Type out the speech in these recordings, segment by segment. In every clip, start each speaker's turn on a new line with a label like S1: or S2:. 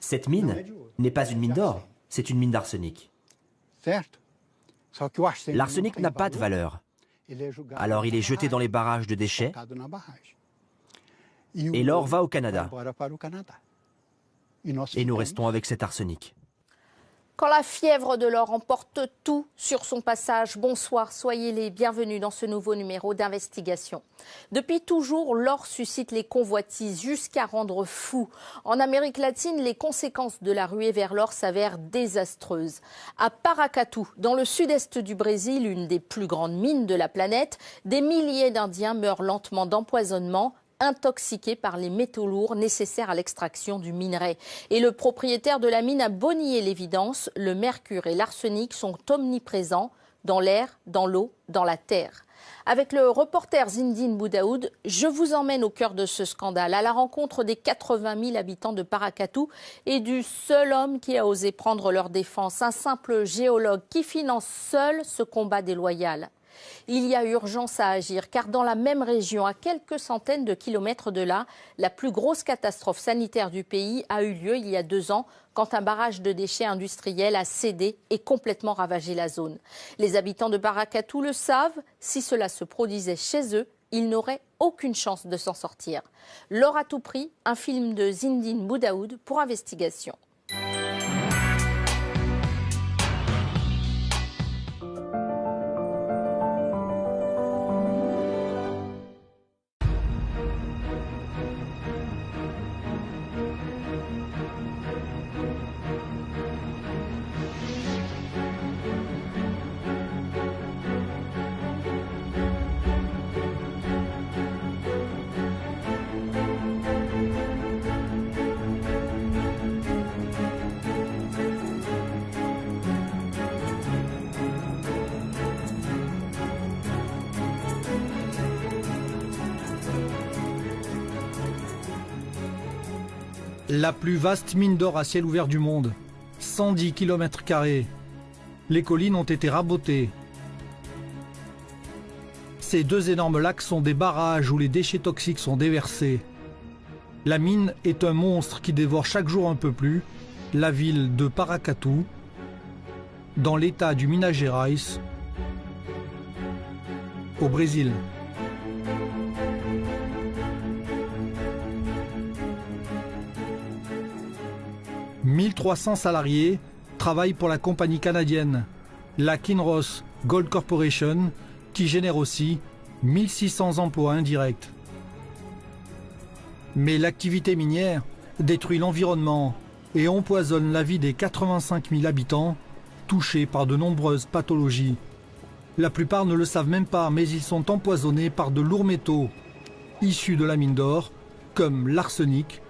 S1: Cette mine n'est pas une mine d'or, c'est une mine d'arsenic. L'arsenic n'a pas de valeur. Alors il est jeté dans les barrages de déchets et l'or va au Canada. Et nous restons avec cet arsenic.
S2: Quand la fièvre de l'or emporte tout sur son passage, bonsoir, soyez les bienvenus dans ce nouveau numéro d'Investigation. Depuis toujours, l'or suscite les convoitises jusqu'à rendre fou. En Amérique latine, les conséquences de la ruée vers l'or s'avèrent désastreuses. À Paracatu, dans le sud-est du Brésil, une des plus grandes mines de la planète, des milliers d'Indiens meurent lentement d'empoisonnement, intoxiqués par les métaux lourds nécessaires à l'extraction du minerai. Et le propriétaire de la mine a beau nier l'évidence, le mercure et l'arsenic sont omniprésents dans l'air, dans l'eau, dans la terre. Avec le reporter Zindine Boudaoud, je vous emmène au cœur de ce scandale, à la rencontre des 80 000 habitants de Paracatu et du seul homme qui a osé prendre leur défense, un simple géologue qui finance seul ce combat déloyal. Il y a urgence à agir car dans la même région, à quelques centaines de kilomètres de là, la plus grosse catastrophe sanitaire du pays a eu lieu il y a 2 ans quand un barrage de déchets industriels a cédé et complètement ravagé la zone. Les habitants de Paracatu le savent, si cela se produisait chez eux, ils n'auraient aucune chance de s'en sortir. L'or à tout prix, un film de Zindine Boudaoud pour Investigation.
S3: La plus vaste mine d'or à ciel ouvert du monde, 110 km². Les collines ont été rabotées. Ces 2 énormes lacs sont des barrages où les déchets toxiques sont déversés. La mine est un monstre qui dévore chaque jour un peu plus la ville de Paracatu, dans l'état du Minas Gerais, au Brésil. « 1300 salariés travaillent pour la compagnie canadienne, la Kinross Gold Corporation, qui génère aussi 1600 emplois indirects. Mais l'activité minière détruit l'environnement et empoisonne la vie des 85 000 habitants touchés par de nombreuses pathologies. La plupart ne le savent même pas, mais ils sont empoisonnés par de lourds métaux issus de la mine d'or, comme l'arsenic,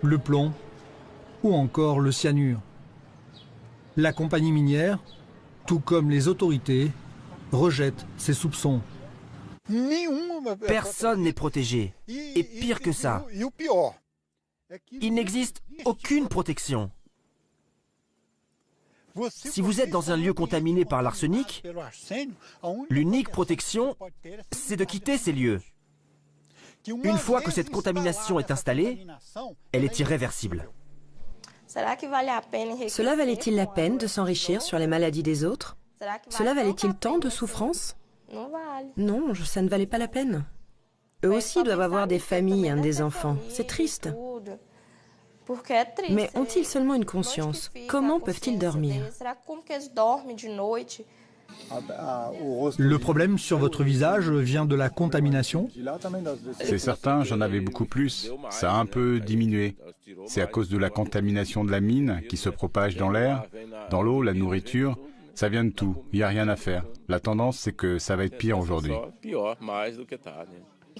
S3: le plomb ou encore le cyanure. La compagnie minière, tout comme les autorités, rejette ces soupçons.
S1: Personne n'est protégé. Et pire que ça, il n'existe aucune protection. Si vous êtes dans un lieu contaminé par l'arsenic, l'unique protection, c'est de quitter ces lieux. Une fois que cette contamination est installée, elle est irréversible.
S4: Cela valait-il la peine de s'enrichir sur les maladies des autres? Cela valait-il tant de souffrance? Non, ça ne valait pas la peine. Eux aussi doivent avoir des familles, des enfants. C'est triste. Mais ont-ils seulement une conscience? Comment peuvent-ils dormir?
S3: Le problème sur votre visage vient de la contamination?
S5: C'est certain, j'en avais beaucoup plus. Ça a un peu diminué. C'est à cause de la contamination de la mine qui se propage dans l'air, dans l'eau, la nourriture. Ça vient de tout, il n'y a rien à faire. La tendance, c'est que ça va être pire aujourd'hui.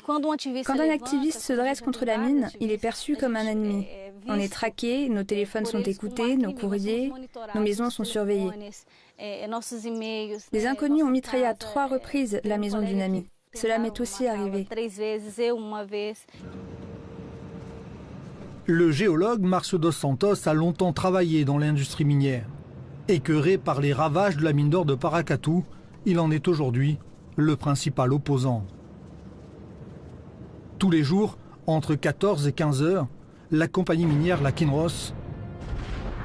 S6: Quand un activiste se dresse contre la mine, il est perçu comme un ennemi. On est traqué, nos téléphones sont écoutés, nos courriers, nos maisons sont surveillées. Les inconnus ont mitraillé à 3 reprises la maison d'une amie. Cela m'est aussi arrivé.
S3: Le géologue Márcio dos Santos a longtemps travaillé dans l'industrie minière. Écœuré par les ravages de la mine d'or de Paracatu, il en est aujourd'hui le principal opposant. Tous les jours, entre 14 et 15 heures, la compagnie minière La Kinross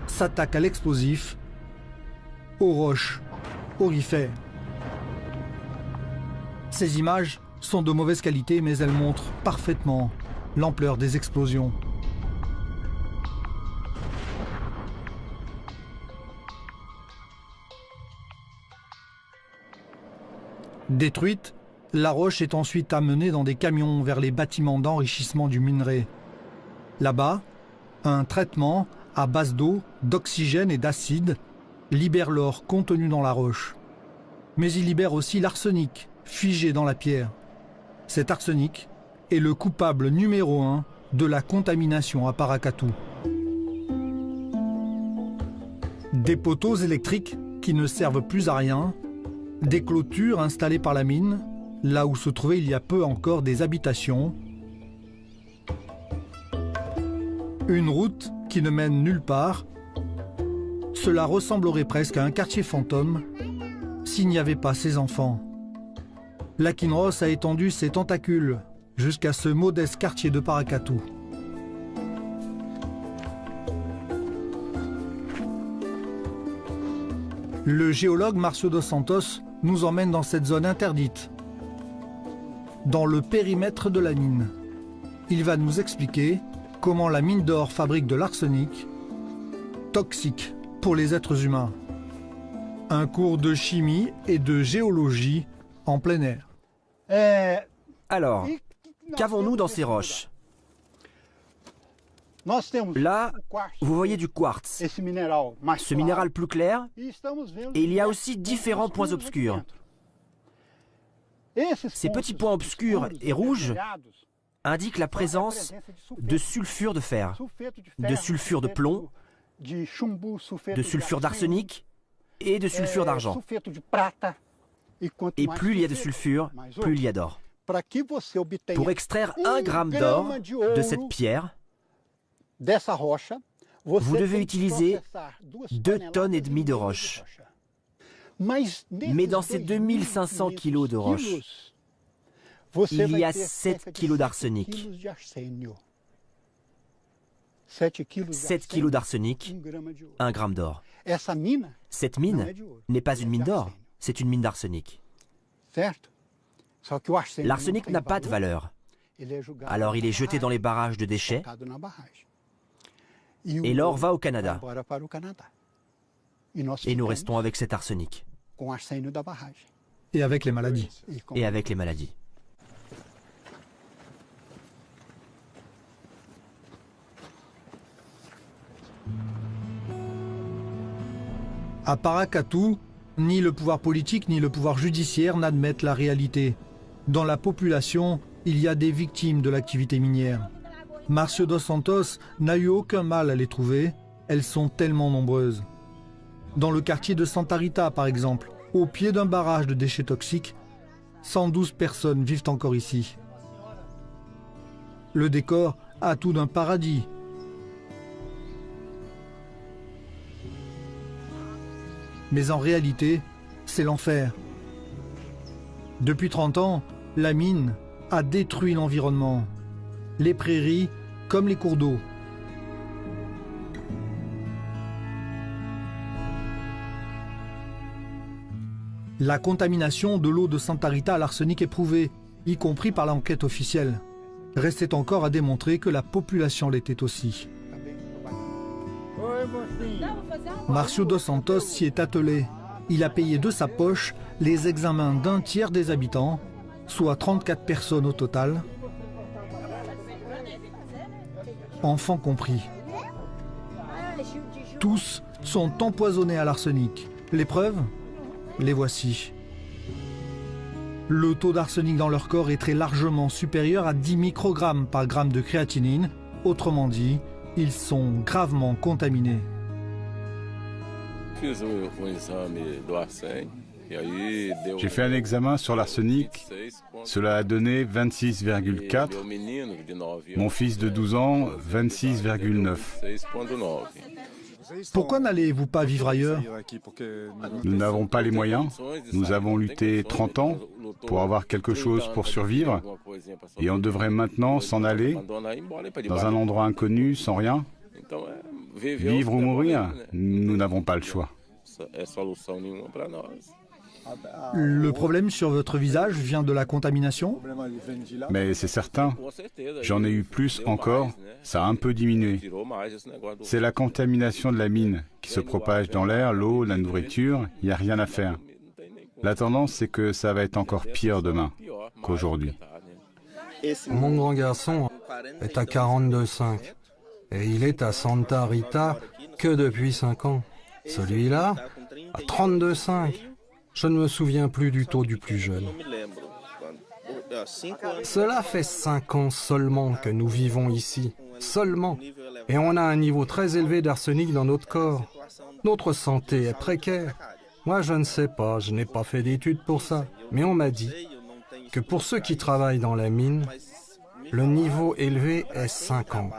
S3: s'attaque à l'explosif, aux roches aurifères. Ces images sont de mauvaise qualité, mais elles montrent parfaitement l'ampleur des explosions. Détruite, la roche est ensuite amenée dans des camions vers les bâtiments d'enrichissement du minerai. Là-bas, un traitement à base d'eau, d'oxygène et d'acide libère l'or contenu dans la roche. Mais il libère aussi l'arsenic, figé dans la pierre. Cet arsenic est le coupable numéro 1 de la contamination à Paracatu. Des poteaux électriques qui ne servent plus à rien, des clôtures installées par la mine, là où se trouvaient il y a peu encore des habitations, une route qui ne mène nulle part. Cela ressemblerait presque à un quartier fantôme s'il n'y avait pas ces enfants. La Kinross a étendu ses tentacules jusqu'à ce modeste quartier de Paracatu. Le géologue Marcio dos Santos nous emmène dans cette zone interdite, dans le périmètre de la mine. Il va nous expliquer comment la mine d'or fabrique de l'arsenic, toxique pour les êtres humains. Un cours de chimie et de géologie en plein air.
S1: Alors, qu'avons-nous dans ces roches? Là, vous voyez du quartz, ce minéral plus clair, et il y a aussi différents points obscurs. Ces petits points obscurs et rouges indiquent la présence de sulfure de fer, de sulfure de plomb, de sulfure d'arsenic et de sulfure d'argent. Et plus il y a de sulfure, plus il y a d'or. Pour extraire 1 gramme d'or de cette pierre, vous devez utiliser 2,5 tonnes de roche. Mais dans ces 2500 kilos de roche, il y a 7 kilos d'arsenic. 7 kilos d'arsenic, 1 gramme d'or. Cette mine n'est pas une mine d'or, c'est une mine d'arsenic. L'arsenic n'a pas de valeur. Alors il est jeté dans les barrages de déchets et l'or va au Canada. Et nous restons avec cet arsenic.
S3: Et avec les maladies.
S1: Et avec les maladies.
S3: À Paracatu, ni le pouvoir politique ni le pouvoir judiciaire n'admettent la réalité. Dans la population, il y a des victimes de l'activité minière. Marcio dos Santos n'a eu aucun mal à les trouver, elles sont tellement nombreuses. Dans le quartier de Santa Rita, par exemple, au pied d'un barrage de déchets toxiques, 112 personnes vivent encore ici. Le décor a tout d'un paradis. Mais en réalité, c'est l'enfer. Depuis 30 ans, la mine a détruit l'environnement, les prairies comme les cours d'eau. La contamination de l'eau de Santa Rita à l'arsenic est prouvée, y compris par l'enquête officielle. Restait encore à démontrer que la population l'était aussi. Marcio dos Santos s'y est attelé. Il a payé de sa poche les examens d'un tiers des habitants, soit 34 personnes au total, enfants compris. Tous sont empoisonnés à l'arsenic. Les preuves, les voici. Le taux d'arsenic dans leur corps est très largement supérieur à 10 microgrammes par gramme de créatinine. Autrement dit, ils sont gravement contaminés.
S5: J'ai fait un examen sur l'arsenic. Cela a donné 26,4. Mon fils de 12 ans, 26,9.
S3: Pourquoi n'allez-vous pas vivre ailleurs?
S5: Nous n'avons pas les moyens. Nous avons lutté 30 ans. pour avoir quelque chose pour survivre, et on devrait maintenant s'en aller dans un endroit inconnu, sans rien. Vivre ou mourir, nous n'avons pas le choix.
S3: Le problème sur votre visage vient de la contamination?
S5: Mais c'est certain, j'en ai eu plus encore, ça a un peu diminué. C'est la contamination de la mine qui se propage dans l'air, l'eau, la nourriture, il n'y a rien à faire. La tendance, c'est que ça va être encore pire demain qu'aujourd'hui.
S7: Mon grand garçon est à 42,5 et il est à Santa Rita que depuis 5 ans. Celui-là, à 32,5. Je ne me souviens plus du taux du plus jeune. Cela fait 5 ans seulement que nous vivons ici, seulement. Et on a un niveau très élevé d'arsenic dans notre corps. Notre santé est précaire. Moi, je ne sais pas, je n'ai pas fait d'études pour ça. Mais on m'a dit que pour ceux qui travaillent dans la mine, le niveau élevé est 50.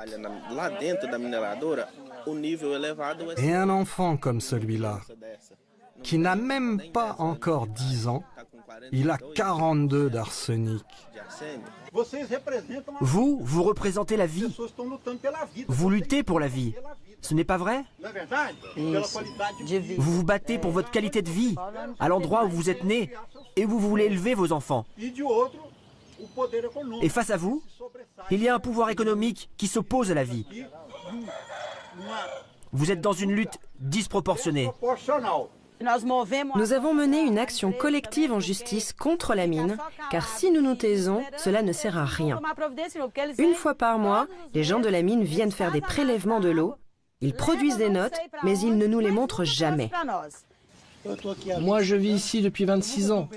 S7: Et un enfant comme celui-là, qui n'a même pas encore 10 ans, il a 42 d'arsenic.
S1: Vous représentez la vie. Vous luttez pour la vie. Ce n'est pas vrai? Vous vous battez pour votre qualité de vie, à l'endroit où vous êtes né, et où vous voulez élever vos enfants. Et face à vous, il y a un pouvoir économique qui s'oppose à la vie. Vous êtes dans une lutte disproportionnée.
S4: Nous avons mené une action collective en justice contre la mine, car si nous nous taisons, cela ne sert à rien. Une fois par mois, les gens de la mine viennent faire des prélèvements de l'eau. Ils produisent des notes, mais ils ne nous les montrent jamais.
S8: Moi, je vis ici depuis 26 ans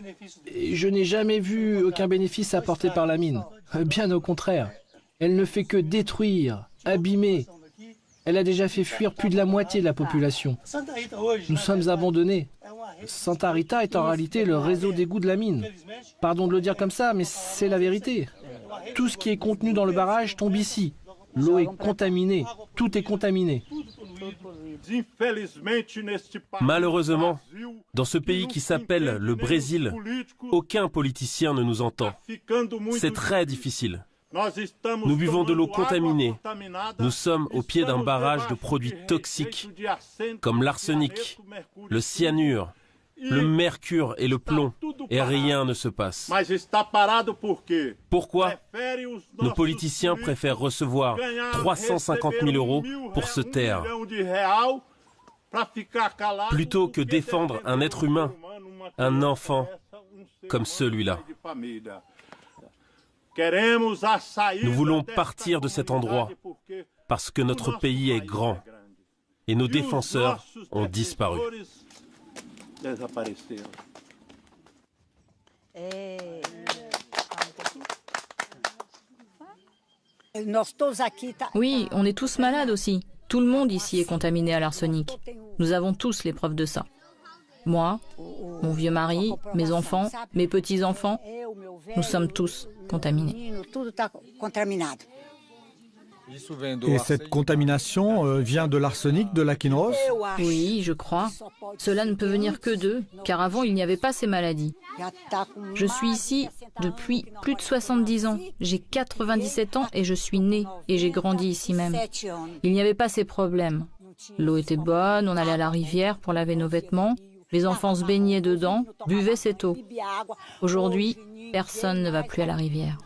S8: et je n'ai jamais vu aucun bénéfice apporté par la mine. Bien au contraire. Elle ne fait que détruire, abîmer. Elle a déjà fait fuir plus de la moitié de la population. Nous sommes abandonnés. Santa Rita est en réalité le réseau d'égout de la mine. Pardon de le dire comme ça, mais c'est la vérité. Tout ce qui est contenu dans le barrage tombe ici. L'eau est contaminée. Tout est contaminé.
S9: Malheureusement, dans ce pays qui s'appelle le Brésil, aucun politicien ne nous entend. C'est très difficile. Nous buvons de l'eau contaminée. Nous sommes au pied d'un barrage de produits toxiques comme l'arsenic, le cyanure, le mercure et le plomb, et rien ne se passe. Pourquoi? Nos politiciens préfèrent recevoir 350 000 € pour se taire, plutôt que défendre un être humain, un enfant comme celui-là. Nous voulons partir de cet endroit parce que notre pays est grand et nos défenseurs ont disparu.
S10: Oui, on est tous malades aussi. Tout le monde ici est contaminé à l'arsenic. Nous avons tous les preuves de ça. Moi, mon vieux mari, mes enfants, mes petits-enfants, nous sommes tous contaminés.
S3: Et cette contamination vient de l'arsenic de la Kinross?
S10: Oui, je crois. Cela ne peut venir que d'eux, car avant il n'y avait pas ces maladies. Je suis ici depuis plus de 70 ans. J'ai 97 ans et je suis née et j'ai grandi ici même. Il n'y avait pas ces problèmes. L'eau était bonne, on allait à la rivière pour laver nos vêtements. Les enfants se baignaient dedans, buvaient cette eau. Aujourd'hui, personne ne va plus à la rivière.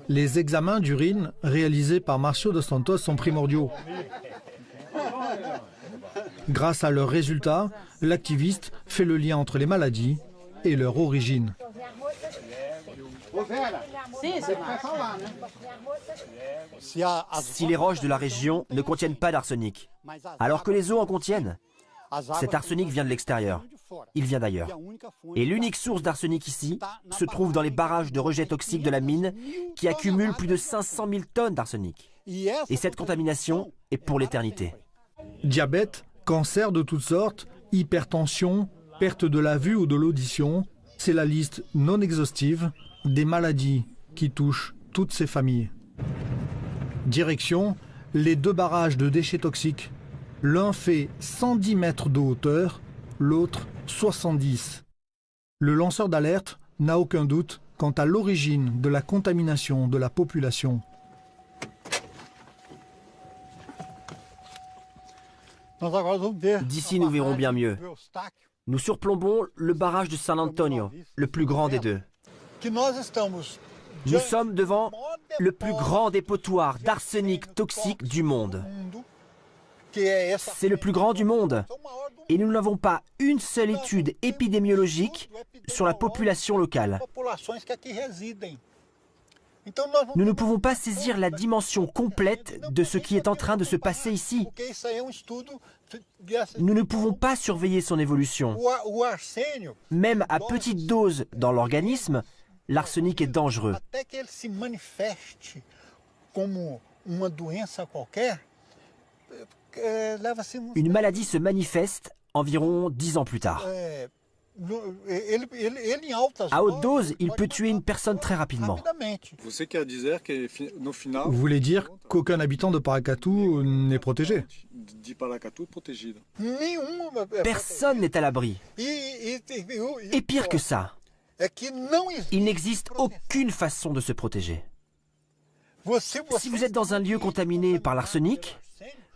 S3: Les examens d'urine réalisés par Marcio dos Santos sont primordiaux. Grâce à leurs résultats, l'activiste fait le lien entre les maladies et leur origine.
S1: Si les roches de la région ne contiennent pas d'arsenic, alors que les eaux en contiennent, cet arsenic vient de l'extérieur. Il vient d'ailleurs. Et l'unique source d'arsenic ici se trouve dans les barrages de rejet toxique de la mine qui accumulent plus de 500 000 tonnes d'arsenic. Et cette contamination est pour l'éternité.
S3: Diabète, cancer de toutes sortes, hypertension, perte de la vue ou de l'audition, c'est la liste non exhaustive des maladies qui touchent toutes ces familles. Direction, les 2 barrages de déchets toxiques, L'un fait 110 mètres de hauteur, l'autre 70. Le lanceur d'alerte n'a aucun doute quant à l'origine de la contamination de la population.
S1: D'ici, nous verrons bien mieux. Nous surplombons le barrage de San Antonio, le plus grand des deux. Nous sommes devant le plus grand dépotoir d'arsenic toxique du monde. C'est le plus grand du monde. Et nous n'avons pas une seule étude épidémiologique sur la population locale. Nous ne pouvons pas saisir la dimension complète de ce qui est en train de se passer ici. Nous ne pouvons pas surveiller son évolution. Même à petite dose dans l'organisme, l'arsenic est dangereux. Une maladie se manifeste environ 10 ans plus tard. À haute dose, il peut tuer une personne très rapidement.
S3: Vous voulez dire qu'aucun habitant de Paracatu n'est protégé?
S1: Personne n'est à l'abri. Et pire que ça, il n'existe aucune façon de se protéger. Si vous êtes dans un lieu contaminé par l'arsenic,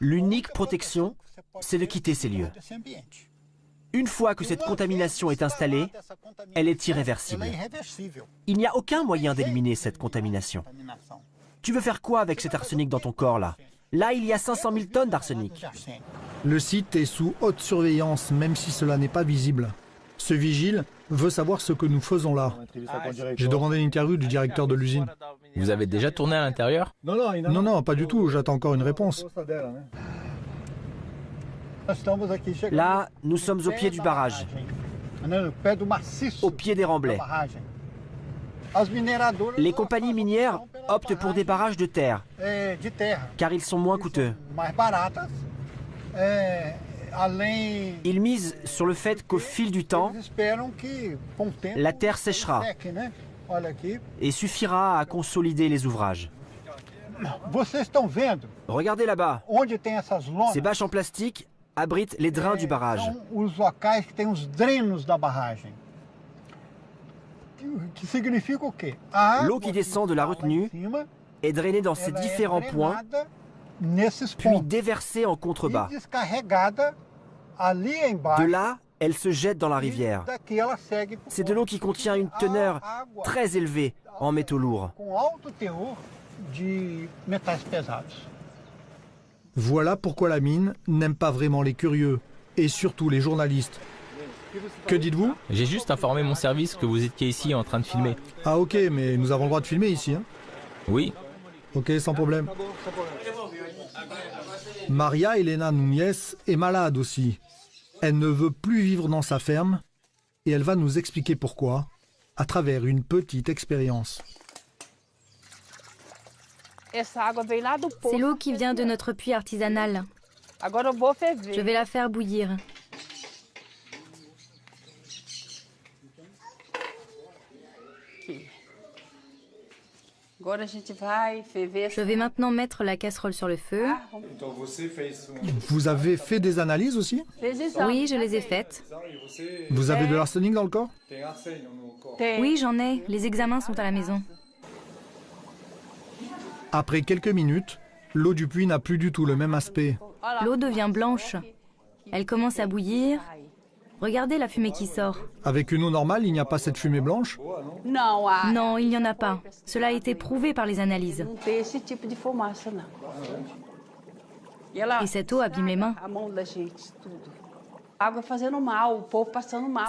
S1: l'unique protection, c'est de quitter ces lieux. Une fois que cette contamination est installée, elle est irréversible. Il n'y a aucun moyen d'éliminer cette contamination. Tu veux faire quoi avec cet arsenic dans ton corps, là? Là, il y a 500 000 tonnes d'arsenic.
S3: Le site est sous haute surveillance, même si cela n'est pas visible. Ce vigile veut savoir ce que nous faisons là. J'ai demandé une interview du directeur de l'usine.
S11: Vous avez déjà tourné à l'intérieur?
S3: Non, pas du tout. J'attends encore une réponse.
S1: Là, nous sommes au pied du barrage, au pied des remblais. Les compagnies minières optent pour des barrages de terre, car ils sont moins coûteux. Ils misent sur le fait qu'au fil du temps, la terre séchera et suffira à consolider les ouvrages. Regardez là-bas, ces bâches en plastique abritent les drains du barrage. L'eau qui descend de la retenue est drainée dans ces différents points, puis déversée en contrebas. De là, elle se jette dans la rivière. C'est de l'eau qui contient une teneur très élevée en métaux lourds.
S3: Voilà pourquoi la mine n'aime pas vraiment les curieux, et surtout les journalistes. Que dites-vous?
S11: J'ai juste informé mon service que vous étiez ici en train de filmer.
S3: Ah ok, mais nous avons le droit de filmer ici, hein?
S11: Oui.
S3: Ok, sans problème. Maria Elena Núñez est malade aussi. Elle ne veut plus vivre dans sa ferme, et elle va nous expliquer pourquoi, à travers une petite expérience.
S6: C'est l'eau qui vient de notre puits artisanal. Je vais la faire bouillir. Je vais maintenant mettre la casserole sur le feu.
S3: Vous avez fait des analyses aussi?
S6: Oui, je les ai faites.
S3: Vous avez de l'arsenic dans le corps?
S6: Oui, j'en ai. Les examens sont à la maison.
S3: Après quelques minutes, l'eau du puits n'a plus du tout le même aspect.
S6: L'eau devient blanche. Elle commence à bouillir. Regardez la fumée qui sort.
S3: Avec une eau normale, il n'y a pas cette fumée blanche?
S6: Non, il n'y en a pas. Cela a été prouvé par les analyses. Et cette eau abîme les mains.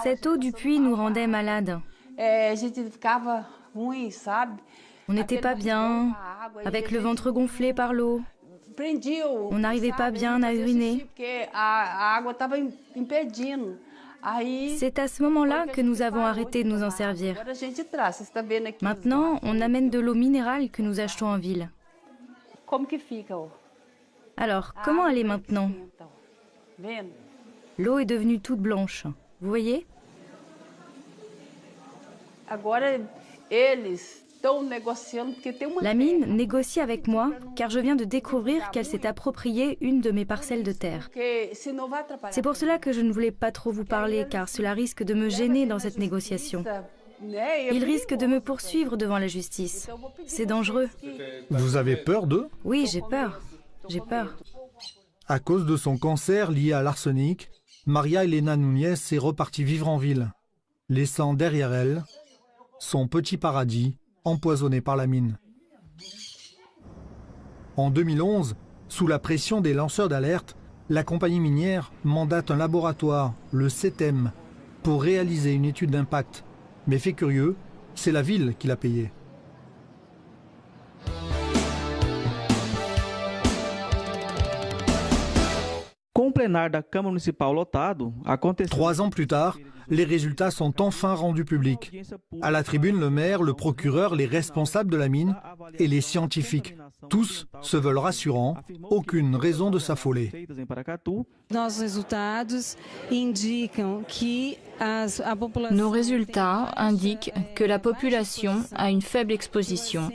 S6: Cette eau du puits nous rendait malades. On n'était pas bien, avec le ventre gonflé par l'eau. On n'arrivait pas bien à uriner. C'est à ce moment-là que nous avons arrêté de nous en servir. Maintenant, on amène de l'eau minérale que nous achetons en ville. Alors, comment elle est maintenant? L'eau est devenue toute blanche. Vous voyez? La mine négocie avec moi car je viens de découvrir qu'elle s'est appropriée une de mes parcelles de terre. C'est pour cela que je ne voulais pas trop vous parler car cela risque de me gêner dans cette négociation. Il risque de me poursuivre devant la justice. C'est dangereux.
S3: Vous avez peur d'eux?
S6: Oui, j'ai peur. J'ai peur.
S3: À cause de son cancer lié à l'arsenic, Maria Elena Núñez est repartie vivre en ville, laissant derrière elle son petit paradis empoisonné par la mine. En 2011, sous la pression des lanceurs d'alerte, la compagnie minière mandate un laboratoire, le CETEM, pour réaliser une étude d'impact. Mais fait curieux, c'est la ville qui l'a payé.
S12: Com o plenário da Câmara Municipal lotado, aconteceu...
S3: 3 ans plus tard, les résultats sont enfin rendus publics. À la tribune, le maire, le procureur, les responsables de la mine et les scientifiques. Tous se veulent rassurants, aucune raison de s'affoler.
S10: Nos résultats indiquent que la population a une faible exposition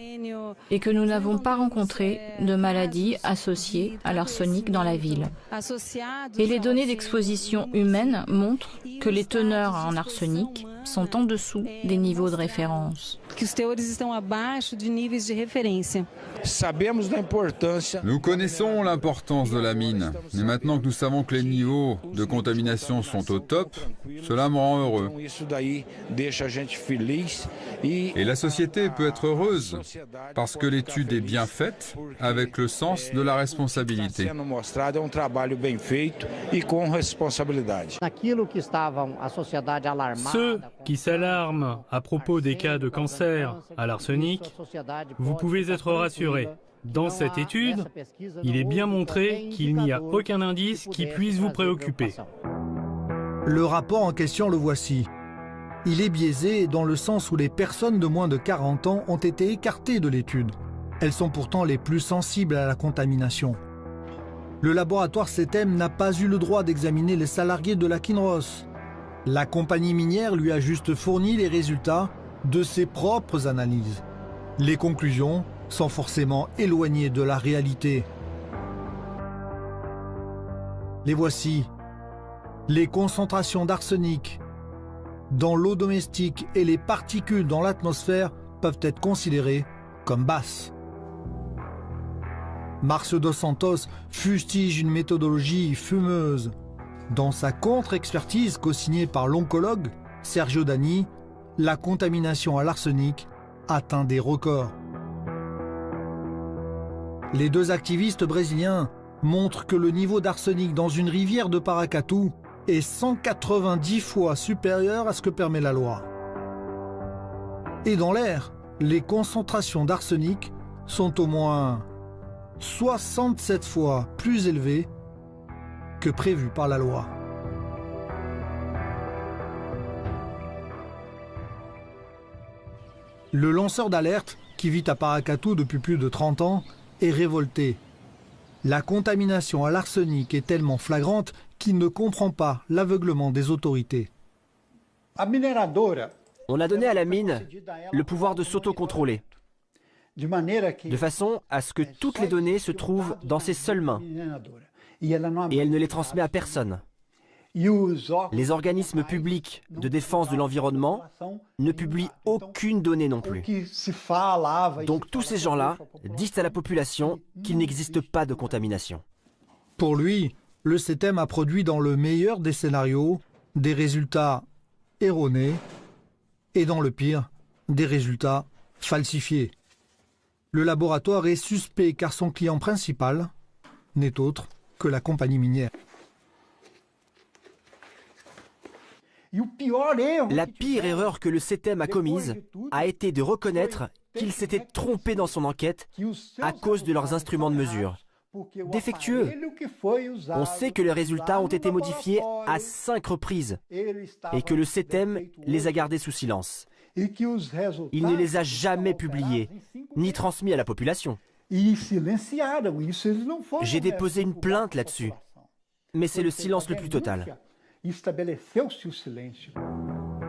S10: et que nous n'avons pas rencontré de maladies associées à l'arsenic dans la ville. Et les données d'exposition humaine montrent que les teneurs en arsenic sont en dessous des niveaux de référence.
S13: Nous connaissons l'importance de la mine, mais maintenant que nous savons que les niveaux de contamination sont au top, cela me rend heureux. Et la société peut être heureuse, parce que l'étude est bien faite, avec le sens de la responsabilité.
S14: Ceux qui s'alarment à propos des cas de cancer à l'arsenic, vous pouvez être rassurés. Dans cette étude, il est bien montré qu'il n'y a aucun indice qui puisse vous préoccuper.
S3: Le rapport en question, le voici. Il est biaisé dans le sens où les personnes de moins de 40 ans ont été écartées de l'étude. Elles sont pourtant les plus sensibles à la contamination. Le laboratoire CETEM n'a pas eu le droit d'examiner les salariés de la Kinross. La compagnie minière lui a juste fourni les résultats de ses propres analyses. Les conclusions sont forcément éloignées de la réalité. Les voici. Les concentrations d'arsenic dans l'eau domestique et les particules dans l'atmosphère peuvent être considérées comme basses. Marcio dos Santos fustige une méthodologie fumeuse. Dans sa contre-expertise co-signée par l'oncologue Sergio Dani, la contamination à l'arsenic atteint des records. Les 2 activistes brésiliens montrent que le niveau d'arsenic dans une rivière de Paracatu est 190 fois supérieur à ce que permet la loi. Et dans l'air, les concentrations d'arsenic sont au moins 67 fois plus élevées que prévu par la loi. Le lanceur d'alerte, qui vit à Paracatu depuis plus de 30 ans, est révolté. La contamination à l'arsenic est tellement flagrante qu'il ne comprend pas l'aveuglement des autorités.
S1: On a donné à la mine le pouvoir de s'autocontrôler, de façon à ce que toutes les données se trouvent dans ses seules mains. Et elle ne les transmet à personne. Les organismes publics de défense de l'environnement ne publient aucune donnée non plus. Donc tous ces gens-là disent à la population qu'il n'existe pas de contamination.
S3: Pour lui, le CETEM a produit dans le meilleur des scénarios des résultats erronés et dans le pire, des résultats falsifiés. Le laboratoire est suspect car son client principal n'est autre que la compagnie minière.
S1: La pire erreur que le CETEM a commise a été de reconnaître qu'il s'était trompé dans son enquête à cause de leurs instruments de mesure. Défectueux. On sait que les résultats ont été modifiés à 5 reprises et que le CETEM les a gardés sous silence. Il ne les a jamais publiés, ni transmis à la population. J'ai déposé une plainte là-dessus, mais c'est le silence le plus total.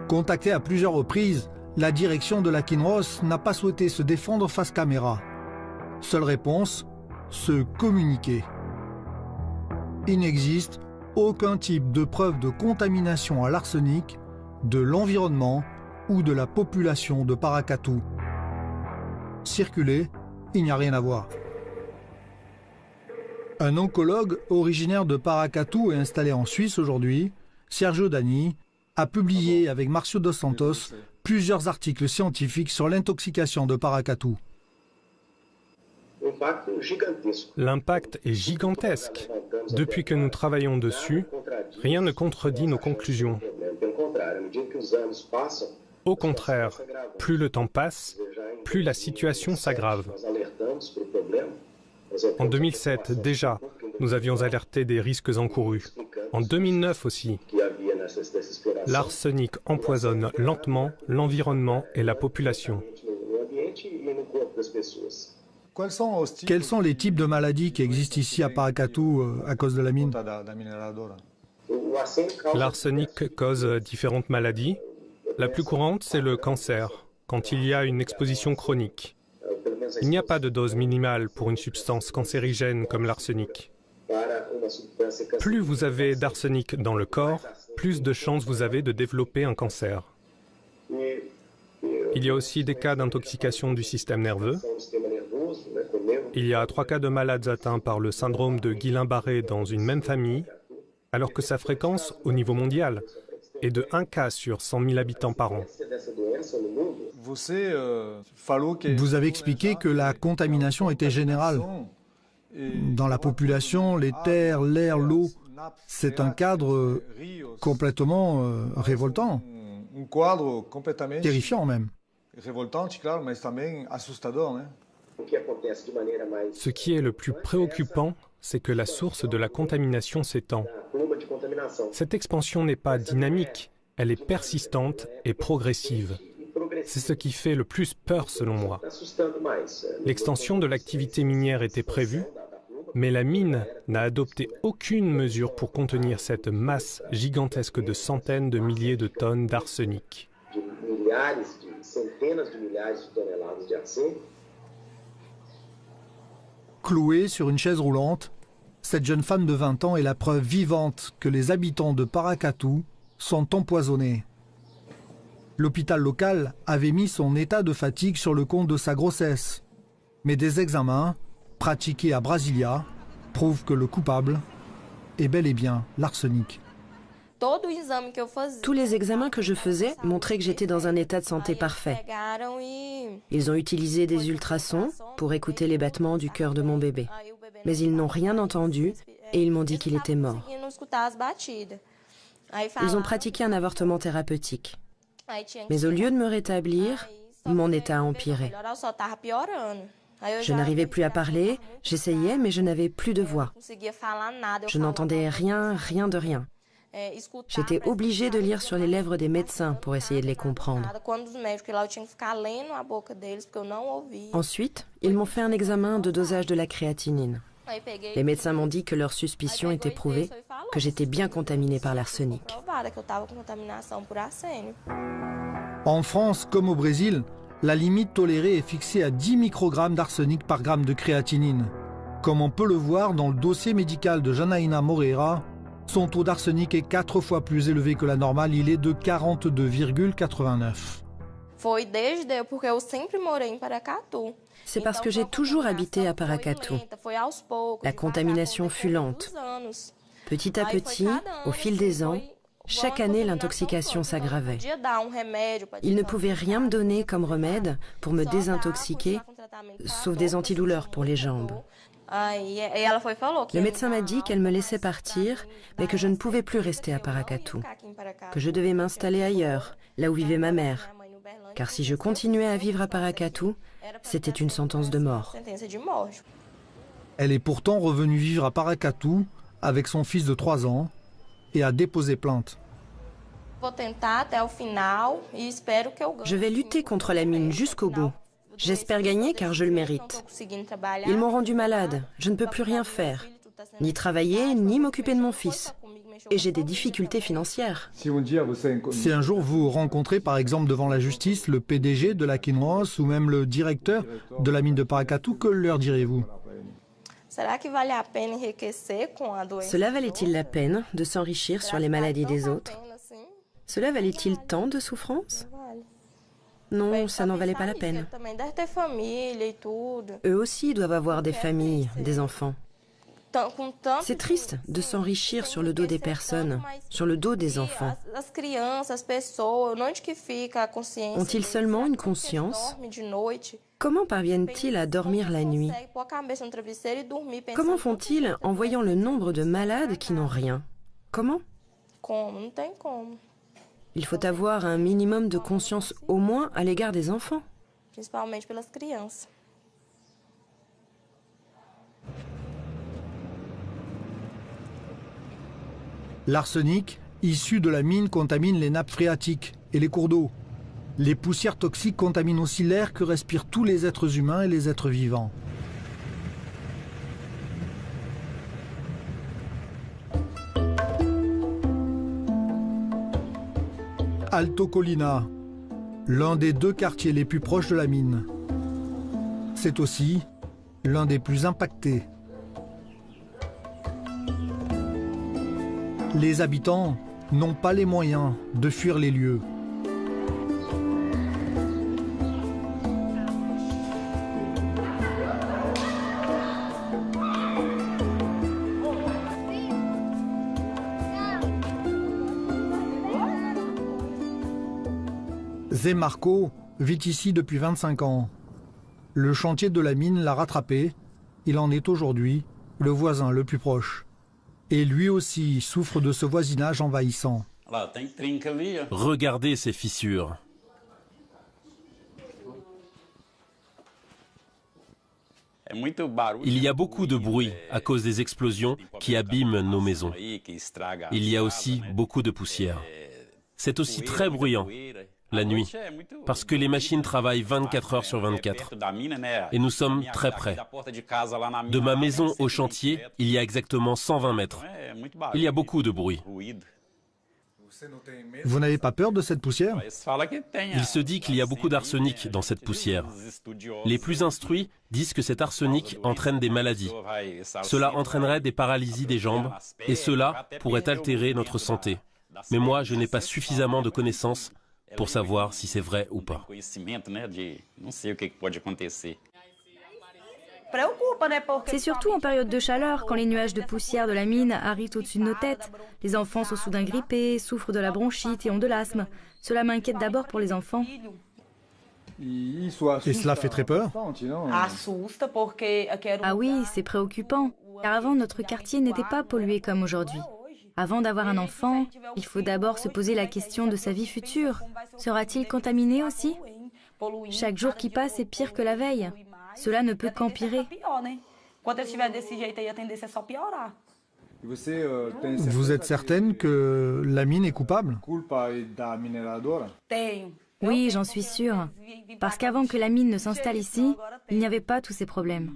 S3: Contacté à plusieurs reprises, La direction de la Kinross n'a pas souhaité se défendre face caméra. Seule réponse, se communiquer. Il n'existe aucun type de preuve de contamination à l'arsenic de l'environnement ou de la population de Paracatu. Circuler, il n'y a rien à voir. Un oncologue originaire de Paracatu et installé en Suisse aujourd'hui, Sergio Dani, a publié avec Marcio dos Santos plusieurs articles scientifiques sur l'intoxication de Paracatu.
S15: L'impact est gigantesque. Depuis que nous travaillons dessus, rien ne contredit nos conclusions. Au contraire, plus le temps passe, plus la situation s'aggrave. En 2007, déjà, nous avions alerté des risques encourus. En 2009 aussi. L'arsenic empoisonne lentement l'environnement et la population.
S3: Quels sont les types de maladies qui existent ici à Paracatu à cause de la mine?
S15: L'arsenic cause différentes maladies. La plus courante, c'est le cancer, quand il y a une exposition chronique. Il n'y a pas de dose minimale pour une substance cancérigène comme l'arsenic. Plus vous avez d'arsenic dans le corps, plus de chances vous avez de développer un cancer. Il y a aussi des cas d'intoxication du système nerveux. Il y a 3 cas de malades atteints par le syndrome de Guillain-Barré dans une même famille, alors que sa fréquence au niveau mondial est de 1 cas sur 100 000 habitants par an.
S3: Vous avez expliqué que la contamination était générale. Dans la population, les terres, l'air, l'eau, c'est un cadre complètement révoltant, terrifiant même.
S15: Ce qui est le plus préoccupant, c'est que la source de la contamination s'étend. Cette expansion n'est pas dynamique, elle est persistante et progressive. C'est ce qui fait le plus peur selon moi. L'extension de l'activité minière était prévue, mais la mine n'a adopté aucune mesure pour contenir cette masse gigantesque de centaines de milliers de tonnes d'arsenic.
S3: Clouée sur une chaise roulante, cette jeune femme de 20 ans est la preuve vivante que les habitants de Paracatu sont empoisonnés. L'hôpital local avait mis son état de fatigue sur le compte de sa grossesse. Mais des examens, pratiqués à Brasilia, prouvent que le coupable est bel et bien l'arsenic.
S4: Tous les examens que je faisais montraient que j'étais dans un état de santé parfait. Ils ont utilisé des ultrasons pour écouter les battements du cœur de mon bébé. Mais ils n'ont rien entendu et ils m'ont dit qu'il était mort. Ils ont pratiqué un avortement thérapeutique. Mais au lieu de me rétablir, mon état a empiré. Je n'arrivais plus à parler, j'essayais mais je n'avais plus de voix. Je n'entendais rien, rien de rien. J'étais obligée de lire sur les lèvres des médecins pour essayer de les comprendre. Ensuite, ils m'ont fait un examen de dosage de la créatinine. Les médecins m'ont dit que leur suspicion était prouvée, que j'étais bien contaminée par l'arsenic.
S3: En France, comme au Brésil, la limite tolérée est fixée à 10 microgrammes d'arsenic par gramme de créatinine. Comme on peut le voir dans le dossier médical de Janaína Moreira, son taux d'arsenic est 4 fois plus élevé que la normale, il est de 42,89.
S4: C'est parce que j'ai toujours habité à Paracatu. La contamination fut lente. Petit à petit, au fil des ans, chaque année l'intoxication s'aggravait. Ils ne pouvaient rien me donner comme remède pour me désintoxiquer, sauf des antidouleurs pour les jambes. Le médecin m'a dit qu'elle me laissait partir, mais que je ne pouvais plus rester à Paracatu, que je devais m'installer ailleurs, là où vivait ma mère. Car si je continuais à vivre à Paracatu, c'était une sentence de mort.
S3: Elle est pourtant revenue vivre à Paracatu avec son fils de 3 ans et a déposé plainte.
S4: Je vais lutter contre la mine jusqu'au bout. J'espère gagner car je le mérite. Ils m'ont rendu malade, je ne peux plus rien faire, ni travailler, ni m'occuper de mon fils. et j'ai des difficultés financières.
S3: Si un jour vous rencontrez par exemple devant la justice le PDG de la Kinross ou même le directeur de la mine de Paracatu, que leur direz-vous?
S4: Cela valait-il la peine de s'enrichir sur les maladies des autres? Cela valait-il tant de souffrance? Non, ça n'en valait pas la peine. Eux aussi doivent avoir des familles, des enfants. C'est triste de s'enrichir sur le dos des personnes, sur le dos des enfants. Ont-ils seulement une conscience? Comment parviennent-ils à dormir la nuit? Comment font-ils en voyant le nombre de malades qui n'ont rien? Comment? Il faut avoir un minimum de conscience au moins à l'égard des enfants.
S3: L'arsenic, issu de la mine, contamine les nappes phréatiques et les cours d'eau. Les poussières toxiques contaminent aussi l'air que respirent tous les êtres humains et les êtres vivants. Alto Colina, l'un des deux quartiers les plus proches de la mine. C'est aussi l'un des plus impactés. Les habitants n'ont pas les moyens de fuir les lieux. Zé Marco vit ici depuis 25 ans. Le chantier de la mine l'a rattrapé. Il en est aujourd'hui le voisin le plus proche. Et lui aussi souffre de ce voisinage envahissant.
S9: Regardez ces fissures. Il y a beaucoup de bruit à cause des explosions qui abîment nos maisons. Il y a aussi beaucoup de poussière. C'est aussi très bruyant la nuit, parce que les machines travaillent 24 heures sur 24. Et nous sommes très près. De ma maison au chantier, il y a exactement 120 mètres. Il y a beaucoup de bruit.
S3: Vous n'avez pas peur de cette poussière?
S9: Il se dit qu'il y a beaucoup d'arsenic dans cette poussière. Les plus instruits disent que cet arsenic entraîne des maladies. Cela entraînerait des paralysies des jambes, et cela pourrait altérer notre santé. Mais moi, je n'ai pas suffisamment de connaissances pour savoir si c'est vrai ou pas.
S6: C'est surtout en période de chaleur, quand les nuages de poussière de la mine arrivent au-dessus de nos têtes. Les enfants sont soudain grippés, souffrent de la bronchite et ont de l'asthme. Cela m'inquiète d'abord pour les enfants.
S3: Et cela fait très peur?
S6: Ah oui, c'est préoccupant, car avant notre quartier n'était pas pollué comme aujourd'hui. Avant d'avoir un enfant, il faut d'abord se poser la question de sa vie future. Sera-t-il contaminé aussi? Chaque jour qui passe est pire que la veille. Cela ne peut qu'empirer.
S3: Vous êtes certaine que la mine est coupable?
S6: Oui, j'en suis sûre. Parce qu'avant que la mine ne s'installe ici, il n'y avait pas tous ces problèmes.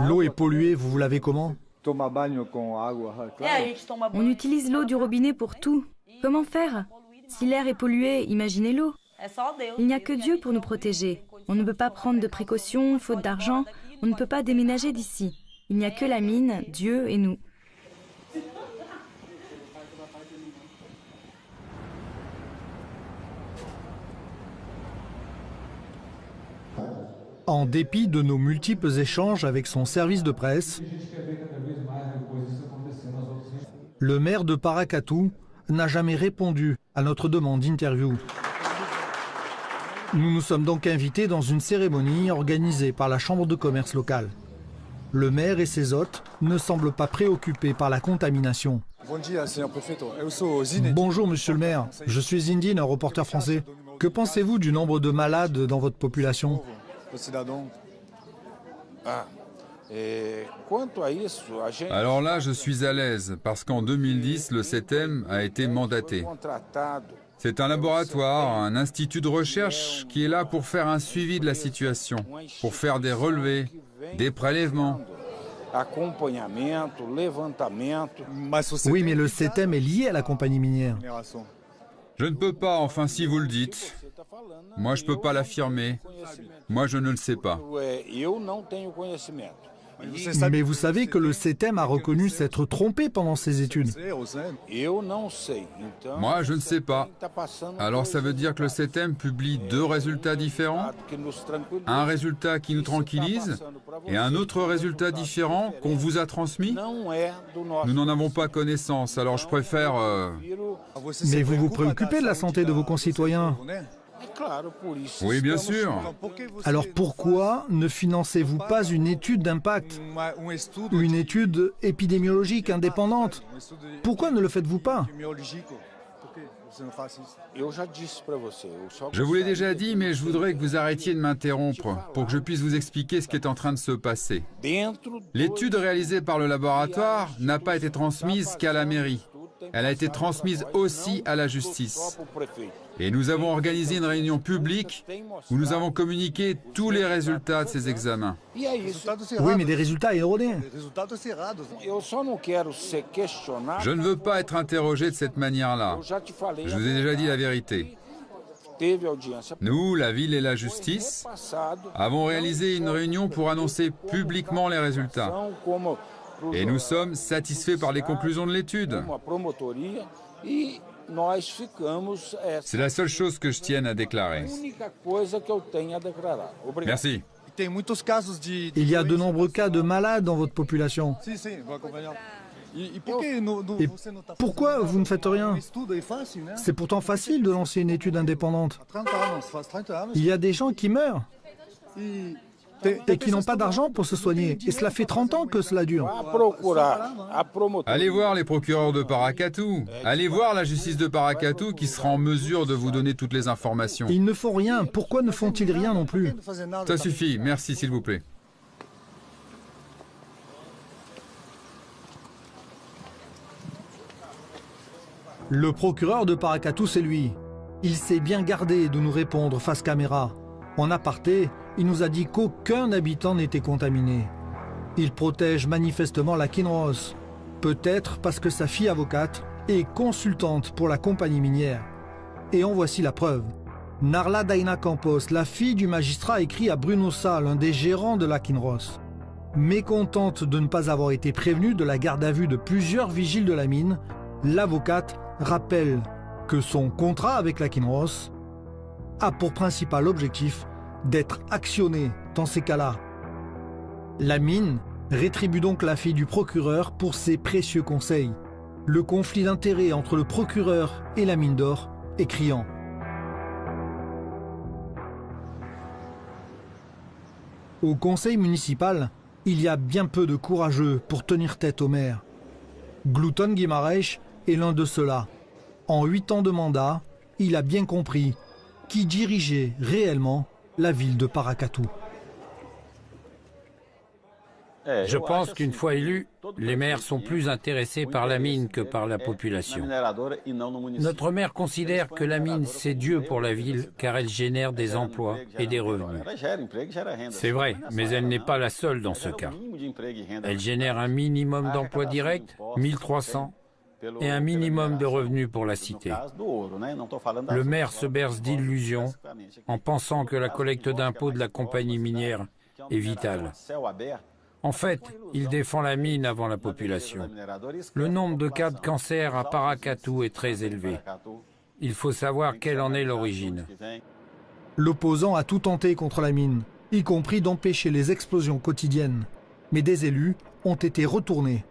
S3: L'eau est polluée, vous lavez comment?
S6: On utilise l'eau du robinet pour tout. Comment faire? Si l'air est pollué, imaginez l'eau. Il n'y a que Dieu pour nous protéger. On ne peut pas prendre de précautions, faute d'argent. On ne peut pas déménager d'ici. Il n'y a que la mine, Dieu et nous.
S3: En dépit de nos multiples échanges avec son service de presse, le maire de Paracatu n'a jamais répondu à notre demande d'interview. Nous nous sommes donc invités dans une cérémonie organisée par la chambre de commerce locale. Le maire et ses hôtes ne semblent pas préoccupés par la contamination. Bonjour monsieur le maire, je suis Zindine, un reporter français. Que pensez-vous du nombre de malades dans votre population?
S13: Alors là, je suis à l'aise, parce qu'en 2010, le CETEM a été mandaté. C'est un laboratoire, un institut de recherche qui est là pour faire un suivi de la situation, pour faire des relevés, des prélèvements.
S3: Oui, mais le CETEM est lié à la compagnie minière.
S13: Je ne peux pas, enfin si vous le dites. Moi, je ne peux pas l'affirmer. Moi, je ne le sais pas.
S3: Mais vous savez que le CETEM a reconnu s'être trompé pendant ses études.
S13: Moi, je ne sais pas. Alors ça veut dire que le CETEM publie deux résultats différents? Un résultat qui nous tranquillise et un autre résultat différent qu'on vous a transmis? Nous n'en avons pas connaissance, alors je préfère...
S3: Mais vous vous préoccupez de la santé de vos concitoyens?
S13: Oui, bien sûr.
S3: Alors pourquoi ne financez-vous pas une étude d'impact? Une étude épidémiologique indépendante? Pourquoi ne le faites-vous pas?
S13: Je vous l'ai déjà dit, mais je voudrais que vous arrêtiez de m'interrompre pour que je puisse vous expliquer ce qui est en train de se passer. L'étude réalisée par le laboratoire n'a pas été transmise qu'à la mairie. Elle a été transmise aussi à la justice. Et nous avons organisé une réunion publique où nous avons communiqué tous les résultats de ces examens.
S3: Oui, mais des résultats erronés.
S13: Je ne veux pas être interrogé de cette manière-là. Je vous ai déjà dit la vérité. Nous, la ville et la justice, avons réalisé une réunion pour annoncer publiquement les résultats. Et nous sommes satisfaits par les conclusions de l'étude. C'est la seule chose que je tienne à déclarer. Merci.
S3: Il y a de nombreux cas de malades dans votre population. Et pourquoi vous ne faites rien? C'est pourtant facile de lancer une étude indépendante. Il y a des gens qui meurent et qui n'ont pas d'argent pour se soigner. Et cela fait 30 ans que cela dure.
S13: Allez voir les procureurs de Paracatu. Allez voir la justice de Paracatu qui sera en mesure de vous donner toutes les informations.
S3: Ils ne font rien. Pourquoi ne font-ils rien non plus?
S13: Ça suffit. Merci, s'il vous plaît.
S3: Le procureur de Paracatu, c'est lui. Il s'est bien gardé de nous répondre face caméra. En aparté, il nous a dit qu'aucun habitant n'était contaminé. Il protège manifestement la Kinross, peut-être parce que sa fille avocate est consultante pour la compagnie minière. Et en voici la preuve. Narla Daina Campos, la fille du magistrat, écrit à Bruno Sa, l'un des gérants de la Kinross. Mécontente de ne pas avoir été prévenue de la garde à vue de plusieurs vigiles de la mine, l'avocate rappelle que son contrat avec la Kinross a pour principal objectif d'être actionné dans ces cas-là. La mine rétribue donc la fille du procureur pour ses précieux conseils. Le conflit d'intérêts entre le procureur et la mine d'or est criant. Au conseil municipal, il y a bien peu de courageux pour tenir tête au maire. Glouton Guimarães est l'un de ceux-là. En 8 ans de mandat, il a bien compris qui dirigeait réellement la ville de Paracatu.
S16: Je pense qu'une fois élus, les maires sont plus intéressés par la mine que par la population. Notre maire considère que la mine, c'est Dieu pour la ville, car elle génère des emplois et des revenus. C'est vrai, mais elle n'est pas la seule dans ce cas. Elle génère un minimum d'emplois directs, 1300, et un minimum de revenus pour la cité. Le maire se berce d'illusions en pensant que la collecte d'impôts de la compagnie minière est vitale. En fait, il défend la mine avant la population. Le nombre de cas de cancer à Paracatu est très élevé. Il faut savoir quelle en est l'origine.
S3: L'opposant a tout tenté contre la mine, y compris d'empêcher les explosions quotidiennes. Mais des élus ont été retournés.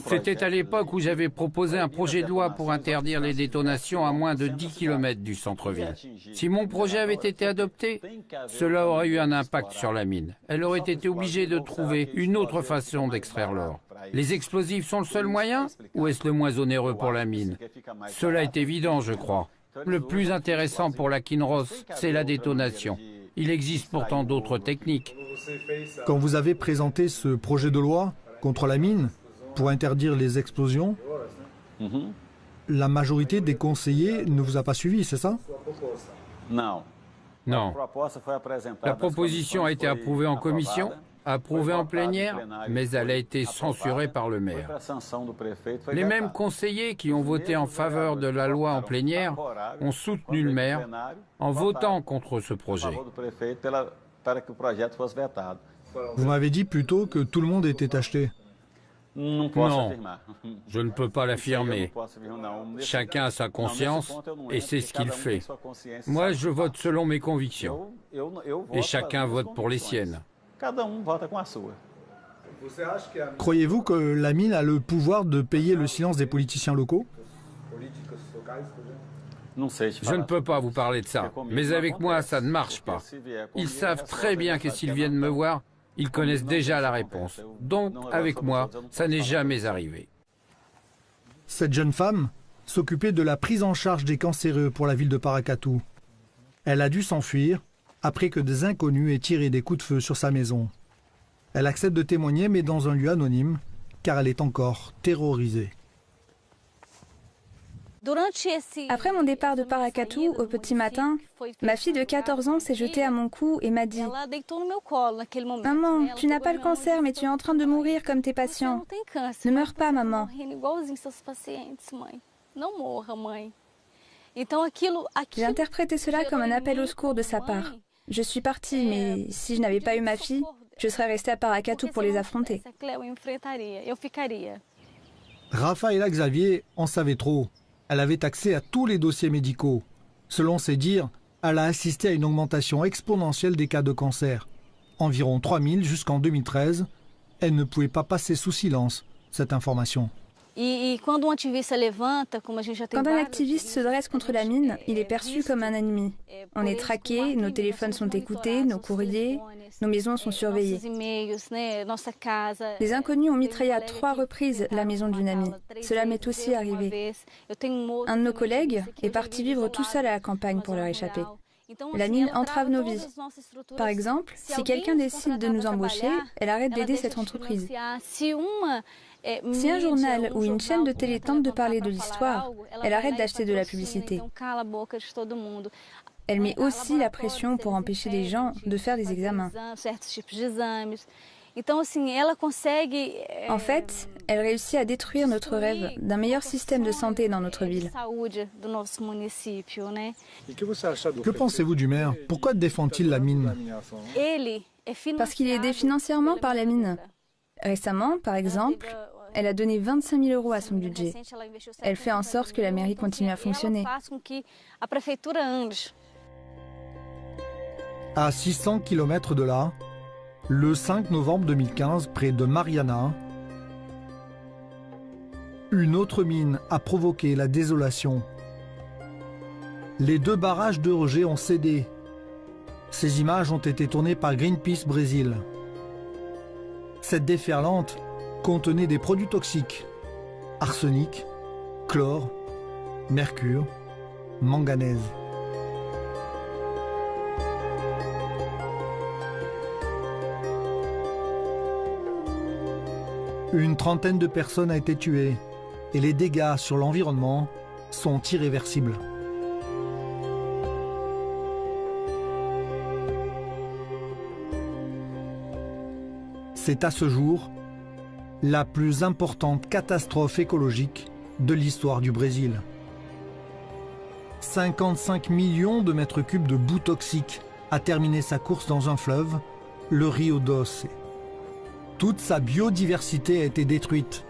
S16: C'était à l'époque où j'avais proposé un projet de loi pour interdire les détonations à moins de 10 km du centre-ville. Si mon projet avait été adopté, cela aurait eu un impact sur la mine. Elle aurait été obligée de trouver une autre façon d'extraire l'or. Les explosifs sont le seul moyen ou est-ce le moins onéreux pour la mine? Cela est évident, je crois. Le plus intéressant pour la Kinross, c'est la détonation. Il existe pourtant d'autres techniques.
S3: Quand vous avez présenté ce projet de loi contre la mine, pour interdire les explosions, la majorité des conseillers ne vous a pas suivi, c'est ça?
S16: Non. La proposition a été approuvée en commission, approuvée en plénière, mais elle a été censurée par le maire. Les mêmes conseillers qui ont voté en faveur de la loi en plénière ont soutenu le maire en votant contre ce projet.
S3: Vous m'avez dit plutôt que tout le monde était acheté.
S16: Non, je ne peux pas l'affirmer. Chacun a sa conscience et c'est ce qu'il fait. Moi, je vote selon mes convictions. Et chacun vote pour les siennes.
S3: Croyez-vous que la mine a le pouvoir de payer le silence des politiciens locaux?
S16: Je ne peux pas vous parler de ça, mais avec moi, ça ne marche pas. Ils savent très bien que s'ils viennent me voir, ils connaissent déjà la réponse. Donc, avec moi, ça n'est jamais arrivé.
S3: Cette jeune femme s'occupait de la prise en charge des cancéreux pour la ville de Paracatu. Elle a dû s'enfuir après que des inconnus aient tiré des coups de feu sur sa maison. Elle accepte de témoigner, mais dans un lieu anonyme, car elle est encore terrorisée.
S6: Après mon départ de Paracatu au petit matin, ma fille de 14 ans s'est jetée à mon cou et m'a dit « Maman, tu n'as pas le cancer, mais tu es en train de mourir comme tes patients. Ne meurs pas, maman. » J'ai interprété cela comme un appel au secours de sa part. Je suis partie, mais si je n'avais pas eu ma fille, je serais restée à Paracatu pour les affronter.
S3: Rafaela Xavier en savait trop. Elle avait accès à tous les dossiers médicaux. Selon ses dires, elle a assisté à une augmentation exponentielle des cas de cancer. Environ 3000 jusqu'en 2013. Elle ne pouvait pas passer sous silence cette information.
S6: Quand un activiste se dresse contre la mine, il est perçu comme un ennemi. On est traqué, nos téléphones sont écoutés, nos courriers, nos maisons sont surveillées. Les inconnus ont mitraillé à 3 reprises la maison d'une amie. Cela m'est aussi arrivé. Un de nos collègues est parti vivre tout seul à la campagne pour leur échapper. La mine entrave nos vies. Par exemple, si quelqu'un décide de nous embaucher, elle arrête d'aider cette entreprise. Si un journal ou une chaîne de télé tente de parler de l'histoire, elle arrête d'acheter de la publicité. Elle met aussi la pression pour empêcher les gens de faire des examens. En fait, elle réussit à détruire notre rêve d'un meilleur système de santé dans notre ville.
S3: Que pensez-vous du maire? Pourquoi défend-il la mine?
S6: Parce qu'il est aidé financièrement par la mine. Récemment, par exemple, elle a donné 25 000 € à son budget. Elle fait en sorte que la mairie continue à fonctionner.
S3: À 600 km de là, le 5 novembre 2015, près de Mariana, une autre mine a provoqué la désolation. Les 2 barrages de rejet ont cédé. Ces images ont été tournées par Greenpeace Brésil. Cette déferlante contenait des produits toxiques, arsenic, chlore, mercure, manganèse. Une trentaine de personnes a été tuée et les dégâts sur l'environnement sont irréversibles. C'est à ce jour la plus importante catastrophe écologique de l'histoire du Brésil. 55 millions de mètres cubes de boue toxique a terminé sa course dans un fleuve, le Rio Doce. Toute sa biodiversité a été détruite.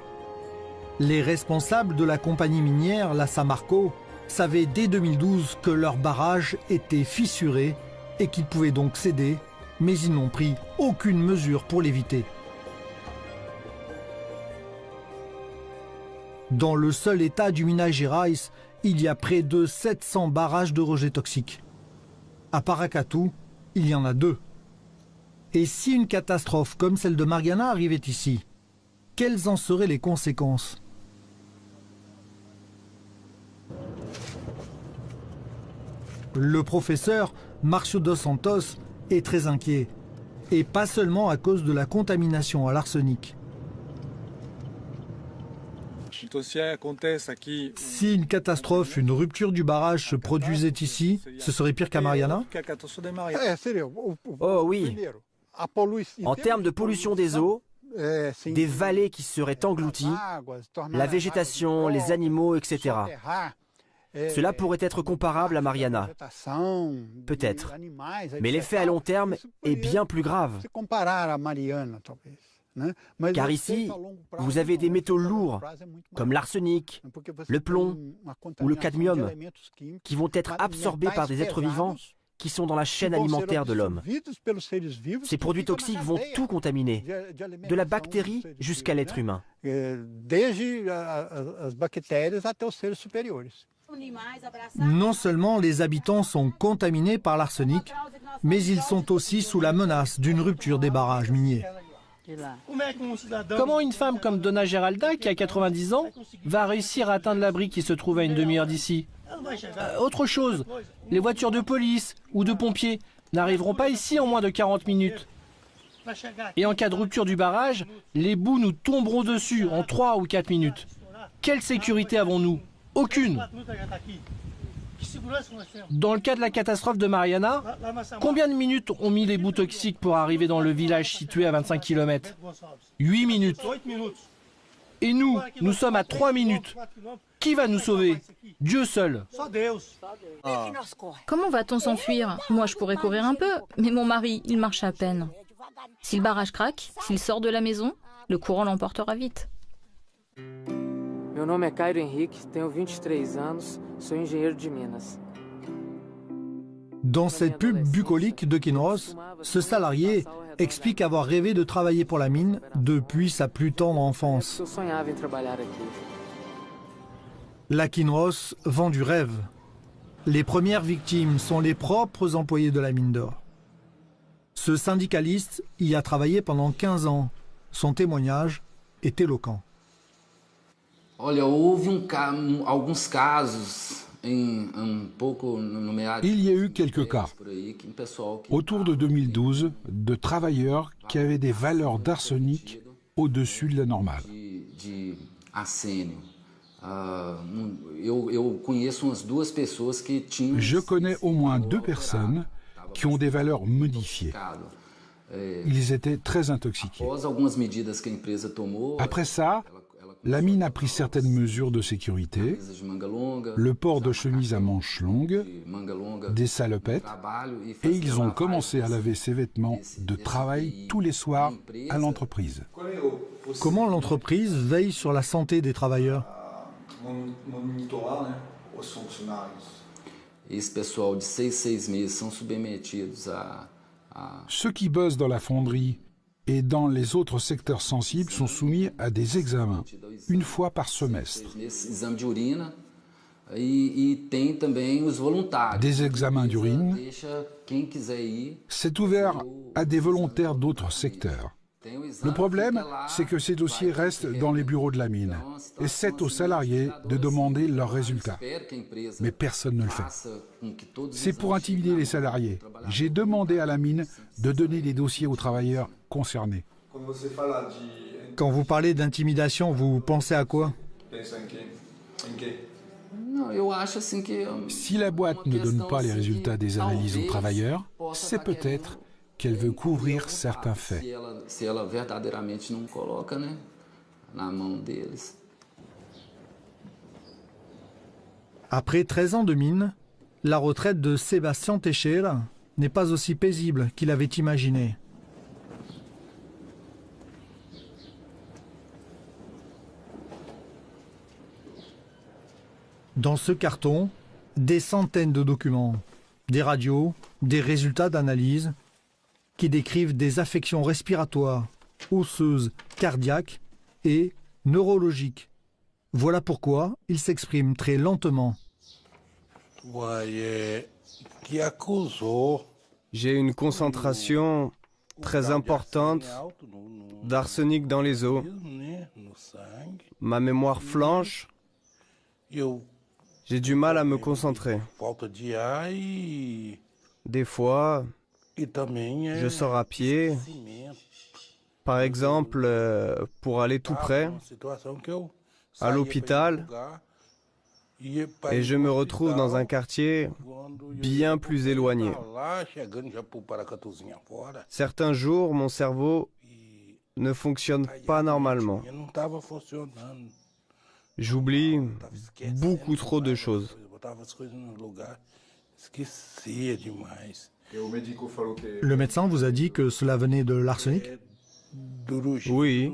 S3: Les responsables de la compagnie minière, la Samarco, savaient dès 2012 que leur barrage était fissuré et qu'il pouvait donc céder, mais ils n'ont pris aucune mesure pour l'éviter. Dans le seul état du Minas Gerais, il y a près de 700 barrages de rejet toxiques. À Paracatu, il y en a 2. Et si une catastrophe comme celle de Mariana arrivait ici, quelles en seraient les conséquences? Le professeur Marcio dos Santos est très inquiet, et pas seulement à cause de la contamination à l'arsenic. Si une catastrophe, une rupture du barrage se produisait ici, ce serait pire qu'à Mariana?
S1: Oh oui. En termes de pollution des eaux, des vallées qui seraient englouties, la végétation, les animaux, etc. Cela pourrait être comparable à Mariana. Peut-être. Mais l'effet à long terme est bien plus grave. Car ici, vous avez des métaux lourds, comme l'arsenic, le plomb ou le cadmium, qui vont être absorbés par des êtres vivants qui sont dans la chaîne alimentaire de l'homme. Ces produits toxiques vont tout contaminer, de la bactérie jusqu'à l'être humain.
S3: Non seulement les habitants sont contaminés par l'arsenic, mais ils sont aussi sous la menace d'une rupture des barrages miniers.
S8: Comment une femme comme Donna Geralda, qui a 90 ans, va réussir à atteindre l'abri qui se trouve à une demi-heure d'ici? Autre chose, les voitures de police ou de pompiers n'arriveront pas ici en moins de 40 minutes. Et en cas de rupture du barrage, les boues nous tomberont dessus en 3 ou 4 minutes. Quelle sécurité avons-nous? Aucune. Dans le cas de la catastrophe de Mariana, combien de minutes ont mis les boues toxiques pour arriver dans le village situé à 25 km? 8 minutes. Et nous sommes à 3 minutes. Qui va nous sauver? Dieu seul.
S10: Comment va-t-on s'enfuir? Moi, je pourrais courir un peu, mais mon mari, il marche à peine. Si le barrage craque, s'il sort de la maison, le courant l'emportera vite.
S17: Meu nome é Cairo Henrique, tenho 23 anos, sou engenheiro de Minas.
S3: Dans cette pub bucolique de Kinross, ce salarié explique avoir rêvé de travailler pour la mine depuis sa plus tendre enfance. La Kinross vend du rêve. Les premières victimes sont les propres employés de la mine d'or. Ce syndicaliste y a travaillé pendant 15 ans. Son témoignage est éloquent.
S18: Olha, houve alguns casos
S19: Il y a eu quelques cas, autour de 2012, de travailleurs qui avaient des valeurs d'arsenic au-dessus de la normale. Je connais au moins 2 personnes qui ont des valeurs modifiées. Ils étaient très intoxiqués. Après ça, la mine a pris certaines mesures de sécurité, le port de chemises à manches longues, des salopettes, et ils ont commencé à laver ces vêtements de travail tous les soirs à l'entreprise.
S3: Comment l'entreprise veille sur la santé des travailleurs?
S19: Ceux qui bossent dans la fonderie et dans les autres secteurs sensibles sont soumis à des examens, une fois par semestre. Des examens d'urine, c'est ouvert à des volontaires d'autres secteurs. Le problème, c'est que ces dossiers restent dans les bureaux de la mine et c'est aux salariés de demander leurs résultats. Mais personne ne le fait. C'est pour intimider les salariés. J'ai demandé à la mine de donner les dossiers aux travailleurs concernés.
S3: Quand vous parlez d'intimidation, vous pensez à quoi?
S19: Si la boîte ne donne pas les résultats des analyses aux travailleurs, c'est peut-être qu'elle veut couvrir certains faits.
S3: Après 13 ans de mine, la retraite de Sébastien Teixeira n'est pas aussi paisible qu'il avait imaginé. Dans ce carton, des centaines de documents, des radios, des résultats d'analyse qui décrivent des affections respiratoires, osseuses, cardiaques et neurologiques. Voilà pourquoi il s'exprime très lentement.
S20: J'ai une concentration très importante d'arsenic dans les os. Ma mémoire flanche. J'ai du mal à me concentrer. Des fois, je sors à pied, par exemple, pour aller tout près, à l'hôpital, Et je me retrouve dans un quartier bien plus éloigné. Certains jours, mon cerveau ne fonctionne pas normalement. J'oublie beaucoup trop de choses.
S3: Le médecin vous a dit que cela venait de l'arsenic?
S20: Oui,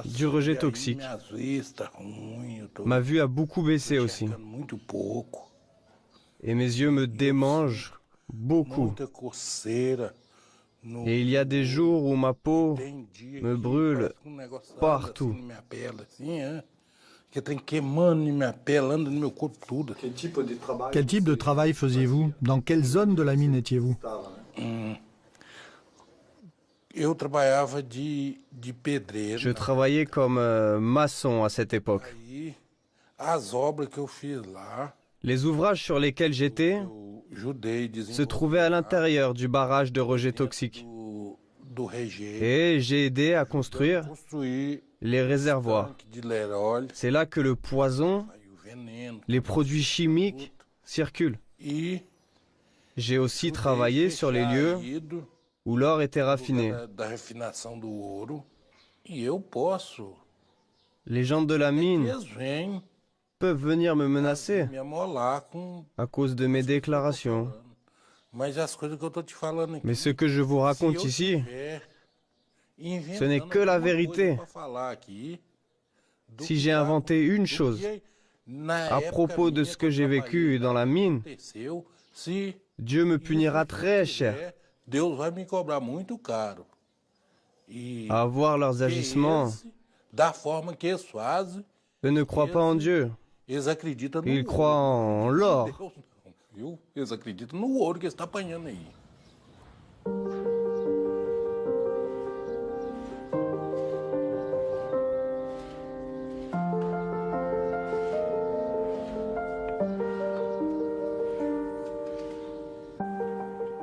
S20: du rejet toxique. Ma vue a beaucoup baissé aussi. Et mes yeux me démangent beaucoup. Et il y a des jours où ma peau me brûle partout.
S3: Quel type de travail faisiez-vous? Dans quelle zone de la mine étiez-vous?
S20: Je travaillais comme maçon à cette époque. Les ouvrages sur lesquels j'étais se trouvaient à l'intérieur du barrage de rejet toxique. Et j'ai aidé à construire les réservoirs. C'est là que le poison, les produits chimiques circulent. J'ai aussi travaillé sur les lieux où l'or était raffiné. Les gens de la mine peuvent venir me menacer à cause de mes déclarations. Mais ce que je vous raconte ici, ce n'est que la vérité. Si j'ai inventé une chose à propos de ce que j'ai vécu dans la mine, Dieu me punira très cher. À voir leurs agissements, eux ne croient pas en Dieu. Ils croient en l'or.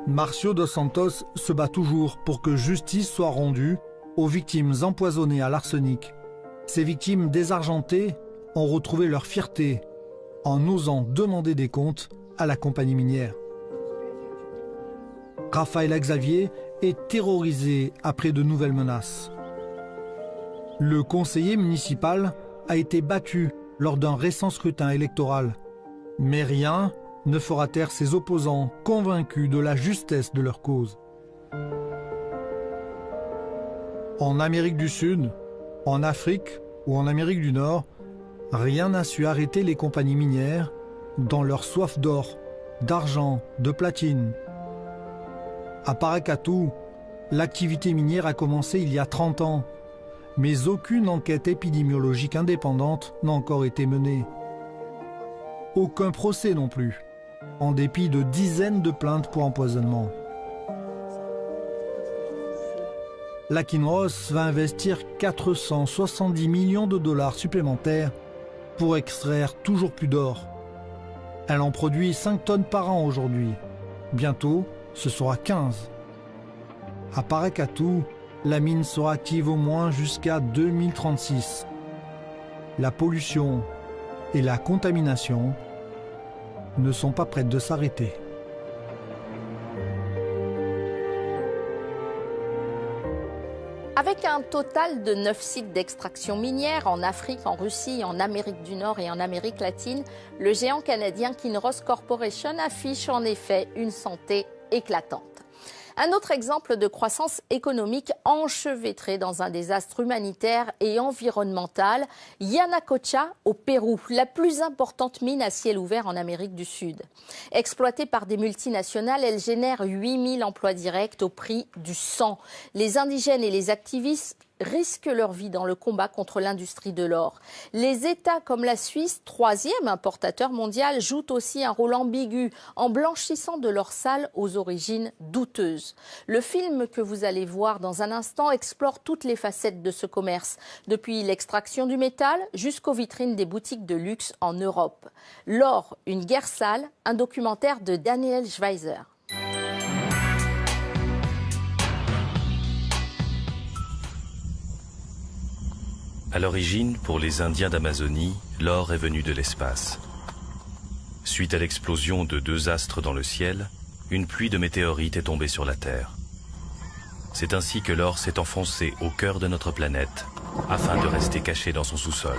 S3: Marcio dos Santos se bat toujours pour que justice soit rendue aux victimes empoisonnées à l'arsenic. Ces victimes désargentées ont retrouvé leur fierté en osant demander des comptes à la compagnie minière. Rafael Xavier est terrorisé après de nouvelles menaces. Le conseiller municipal a été battu lors d'un récent scrutin électoral, mais rien ne fera taire ses opposants convaincus de la justesse de leur cause. En Amérique du Sud, en Afrique ou en Amérique du Nord, rien n'a su arrêter les compagnies minières dans leur soif d'or, d'argent, de platine. À Paracatu, l'activité minière a commencé il y a 30 ans, mais aucune enquête épidémiologique indépendante n'a encore été menée. Aucun procès non plus, en dépit de dizaines de plaintes pour empoisonnement. La Kinross va investir 470 millions de dollars supplémentaires pour extraire toujours plus d'or. Elle en produit 5 tonnes par an aujourd'hui. Bientôt, ce sera 15. À Paracatu, la mine sera active au moins jusqu'à 2036. La pollution et la contamination ne sont pas prêtes de s'arrêter.
S2: Avec un total de 9 sites d'extraction minière en Afrique, en Russie, en Amérique du Nord et en Amérique latine, le géant canadien Kinross Corporation affiche en effet une santé éclatante. Un autre exemple de croissance économique enchevêtrée dans un désastre humanitaire et environnemental, Yanacocha au Pérou, la plus importante mine à ciel ouvert en Amérique du Sud. Exploitée par des multinationales, elle génère 8000 emplois directs au prix du sang. Les indigènes et les activistes risquent leur vie dans le combat contre l'industrie de l'or. Les États comme la Suisse, 3e importateur mondial, jouent aussi un rôle ambigu en blanchissant de l'or sale aux origines douteuses. Le film que vous allez voir dans un instant explore toutes les facettes de ce commerce, depuis l'extraction du métal jusqu'aux vitrines des boutiques de luxe en Europe. L'or, une guerre sale, un documentaire de Daniel Schweizer.
S21: À l'origine, pour les Indiens d'Amazonie, l'or est venu de l'espace. Suite à l'explosion de 2 astres dans le ciel, une pluie de météorites est tombée sur la Terre. C'est ainsi que l'or s'est enfoncé au cœur de notre planète, afin de rester caché dans son sous-sol.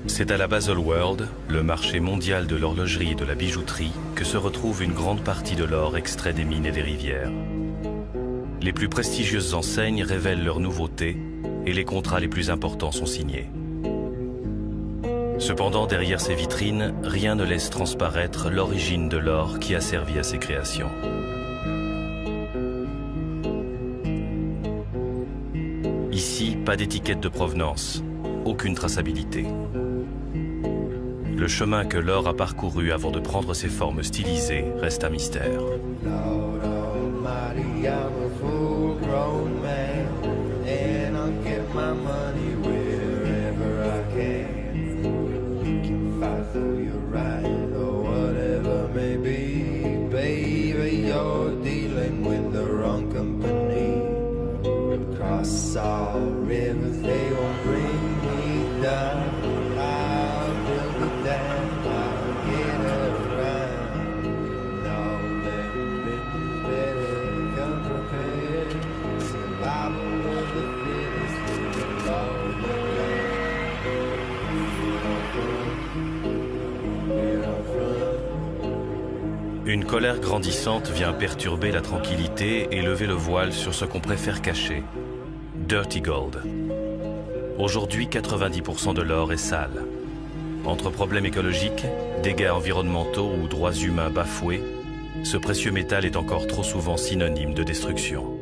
S21: C'est à la Baselworld, le marché mondial de l'horlogerie et de la bijouterie, que se retrouve une grande partie de l'or extrait des mines et des rivières. Les plus prestigieuses enseignes révèlent leurs nouveautés et les contrats les plus importants sont signés. Cependant, derrière ces vitrines, rien ne laisse transparaître l'origine de l'or qui a servi à ces créations. Ici, pas d'étiquette de provenance, aucune traçabilité. Le chemin que l'or a parcouru avant de prendre ses formes stylisées reste un mystère. Une colère grandissante vient perturber la tranquillité et lever le voile sur ce qu'on préfère cacher. Dirty Gold. Aujourd'hui, 90% de l'or est sale. Entre problèmes écologiques, dégâts environnementaux ou droits humains bafoués, ce précieux métal est encore trop souvent synonyme de destruction.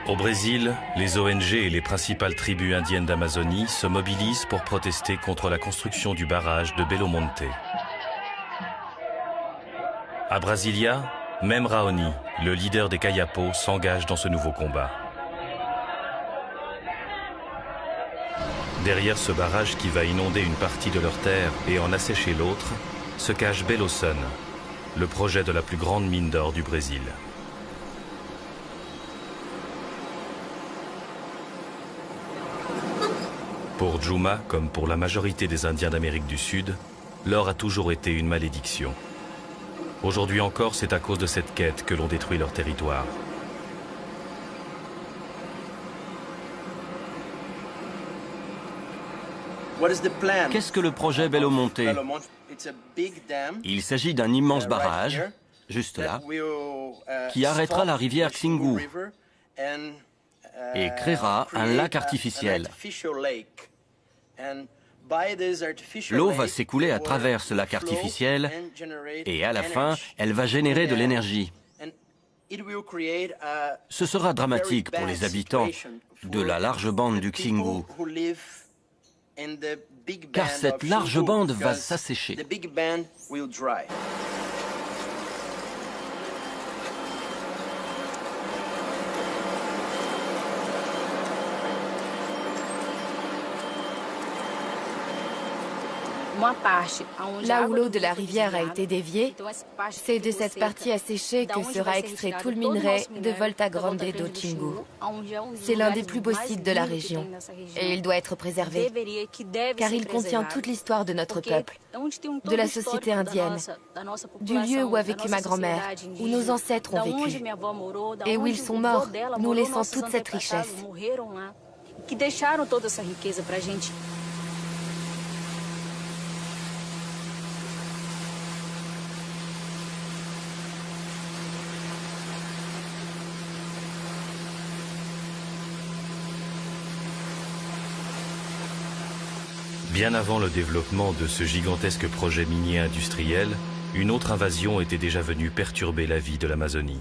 S21: Au Brésil, les ONG et les principales tribus indiennes d'Amazonie se mobilisent pour protester contre la construction du barrage de Belo Monte. À Brasilia, même Raoni, le leader des Kayapos, s'engage dans ce nouveau combat. Derrière ce barrage qui va inonder une partie de leur terre et en assécher l'autre, se cache Belo Sun, le projet de la plus grande mine d'or du Brésil. Pour Juma, comme pour la majorité des Indiens d'Amérique du Sud, l'or a toujours été une malédiction. Aujourd'hui encore, c'est à cause de cette quête que l'on détruit leur territoire.
S22: Qu'est-ce que le projet Belo Monte? Il s'agit d'un immense barrage, juste là, qui arrêtera la rivière Xingu et créera un lac artificiel. L'eau va s'écouler à travers ce lac artificiel et à la fin, elle va générer de l'énergie. Ce sera dramatique pour les habitants de la large bande du Xingu, car cette large bande va s'assécher.
S23: Là où l'eau de la rivière a été déviée, c'est de cette partie asséchée que sera extrait tout le minerai de Volta Grande do Xingu. C'est l'un des plus beaux sites de la région et il doit être préservé, car il contient toute l'histoire de notre peuple, de la société indienne, du lieu où a vécu ma grand-mère, où nos ancêtres ont vécu, et où ils sont morts, nous laissant toute cette richesse.
S21: Bien avant le développement de ce gigantesque projet minier industriel, une autre invasion était déjà venue perturber la vie de l'Amazonie.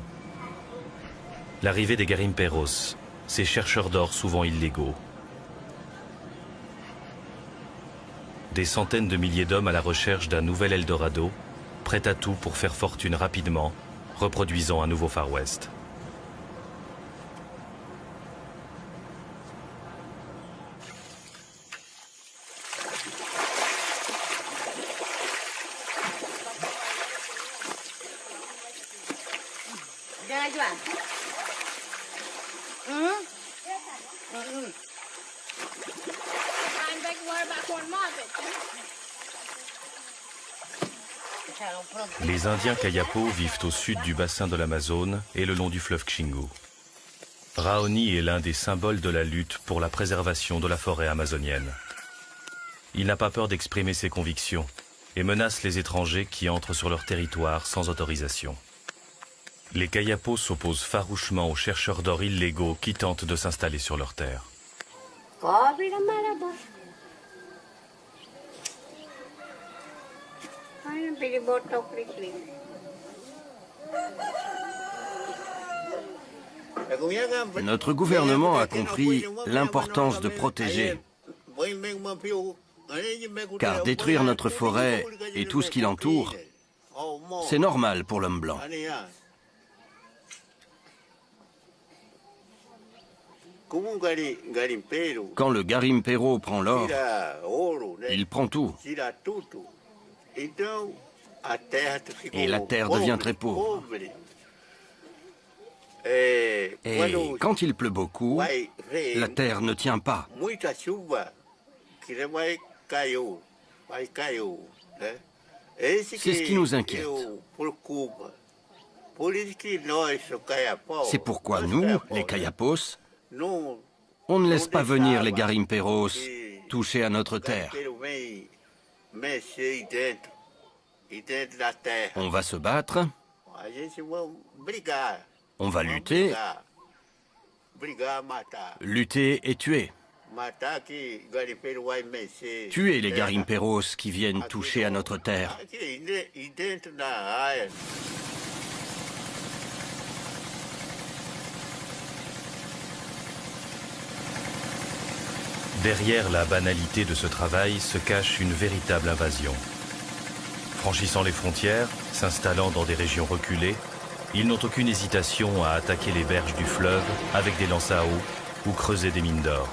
S21: L'arrivée des garimperos, ces chercheurs d'or souvent illégaux. Des centaines de milliers d'hommes à la recherche d'un nouvel Eldorado, prêts à tout pour faire fortune rapidement reproduisant un nouveau Far West. Les Indiens Kayapo vivent au sud du bassin de l'Amazone et le long du fleuve Xingu. Raoni est l'un des symboles de la lutte pour la préservation de la forêt amazonienne. Il n'a pas peur d'exprimer ses convictions et menace les étrangers qui entrent sur leur territoire sans autorisation. Les Kayapo s'opposent farouchement aux chercheurs d'or illégaux qui tentent de s'installer sur leurs terres.
S22: Notre gouvernement a compris l'importance de protéger, car détruire notre forêt et tout ce qui l'entoure, c'est normal pour l'homme blanc. Quand le Garimpero prend l'or, il prend tout. Et la terre devient très pauvre. Et quand il pleut beaucoup, la terre ne tient pas. C'est ce qui nous inquiète. C'est pourquoi nous, les Kayapos, on ne laisse pas venir les Garimperos toucher à notre terre. On va se battre, on va lutter, lutter et tuer. Tuer les Garimperos qui viennent toucher à notre terre. Derrière la banalité de ce travail se cache une véritable invasion. Franchissant les frontières, s'installant dans des régions reculées, ils n'ont aucune hésitation à attaquer les berges du fleuve avec des lances à eau ou creuser des mines d'or.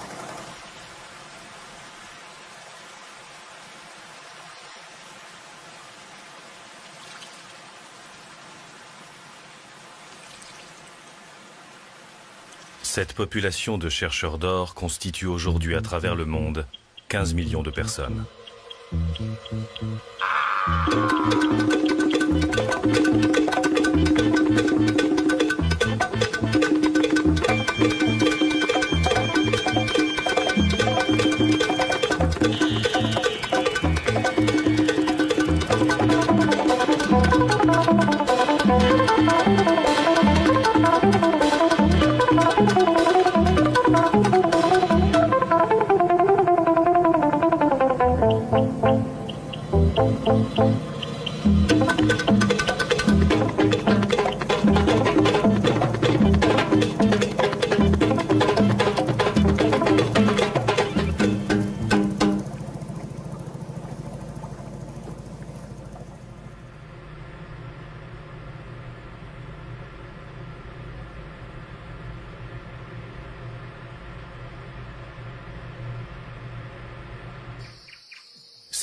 S22: Cette population de chercheurs d'or constitue aujourd'hui à travers le monde 15 millions de personnes.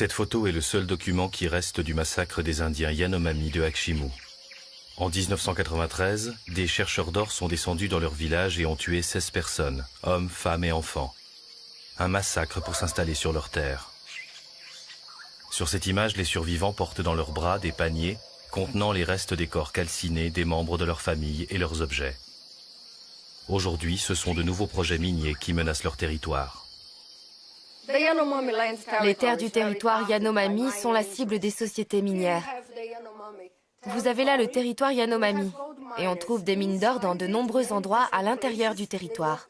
S22: Cette photo est le seul document qui reste du massacre des Indiens Yanomami de Akshimu. En 1993, des chercheurs d'or sont descendus dans leur village et ont tué 16 personnes, hommes, femmes et enfants. Un massacre pour s'installer sur leur terre. Sur cette image, les survivants portent dans leurs bras des paniers contenant les restes des corps calcinés des membres de leur famille et leurs objets. Aujourd'hui, ce sont de nouveaux projets miniers qui menacent leur territoire.
S23: Les terres du territoire Yanomami sont la cible des sociétés minières. Vous avez là le territoire Yanomami, et on trouve des mines d'or dans de nombreux endroits à l'intérieur du territoire.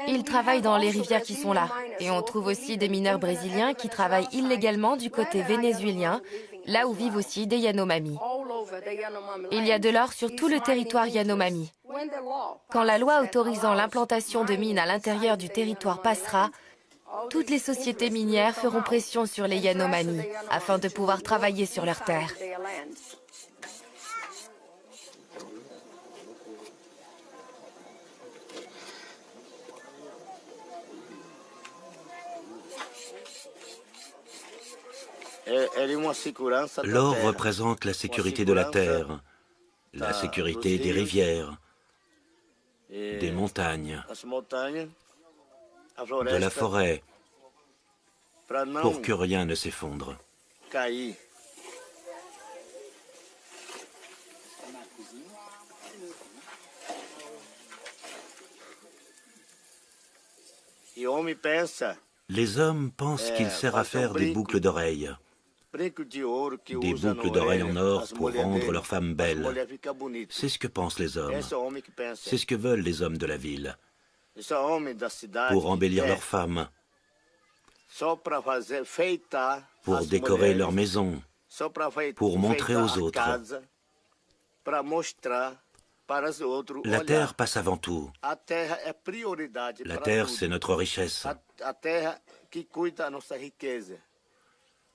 S23: Ils travaillent dans les rivières qui sont là, et on trouve aussi des mineurs brésiliens qui travaillent illégalement du côté vénézuélien, là où vivent aussi des Yanomami. Il y a de l'or sur tout le territoire Yanomami. Quand la loi autorisant l'implantation de mines à l'intérieur du territoire passera, Toutes les sociétés minières feront pression sur les Yanomami afin de pouvoir travailler sur leurs terres.
S5: L'or représente la sécurité de la terre, la sécurité des rivières, des montagnes, de la forêt, pour que rien ne s'effondre. Les hommes pensent qu'il sert à faire des boucles d'oreilles. Des boucles d'oreilles en or pour rendre leurs femmes belles. C'est ce que pensent les hommes. C'est ce que veulent les hommes de la ville. Pour embellir leurs femmes. Pour décorer leur maison. Pour montrer aux autres. La terre passe avant tout. La terre, c'est notre richesse.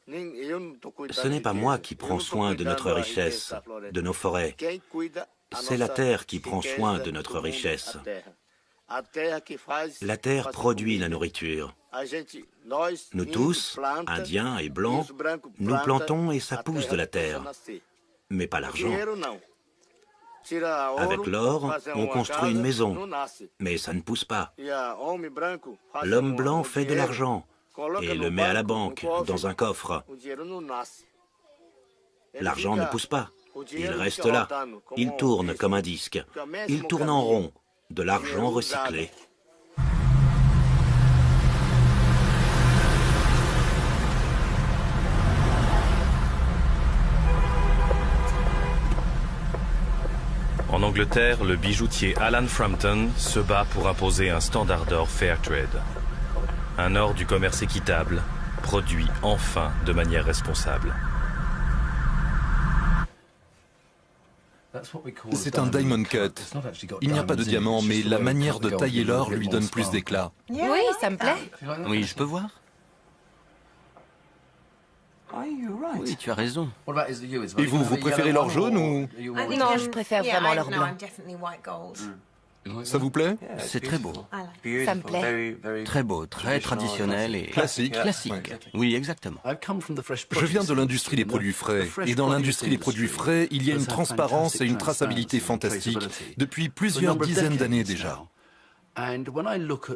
S5: Ce n'est pas moi qui prends soin de notre richesse, de nos forêts. C'est la terre qui prend soin de notre richesse. La terre produit la nourriture. Nous tous, Indiens et Blancs, nous plantons et ça pousse de la terre. Mais pas l'argent. Avec l'or, on construit une maison, mais ça ne pousse pas. L'homme blanc fait de l'argent et le met à la banque, dans un coffre. L'argent ne pousse pas. Il reste là. Il tourne comme un disque. Il tourne en rond. De l'argent recyclé.
S21: En Angleterre, le bijoutier Alan Frampton se bat pour imposer un standard d'or fair trade. Un or du commerce équitable, produit enfin de manière responsable.
S7: C'est un diamond cut. Il n'y a pas de diamant, mais la manière de tailler l'or lui donne plus d'éclat.
S23: Oui, ça me plaît.
S22: Oui, je peux voir? Oui, tu as raison.
S7: Et vous, vous préférez l'or jaune ou...
S23: Non, je préfère vraiment l'or blanc.
S7: Ça vous plaît?
S22: C'est très beau.
S23: Ça me plaît.
S22: Très beau, très traditionnel et...
S7: Classique.
S22: Classique. Oui, exactement.
S7: Je viens de l'industrie des produits frais. Et dans l'industrie des produits frais, il y a une transparence et une traçabilité fantastique depuis plusieurs dizaines d'années déjà.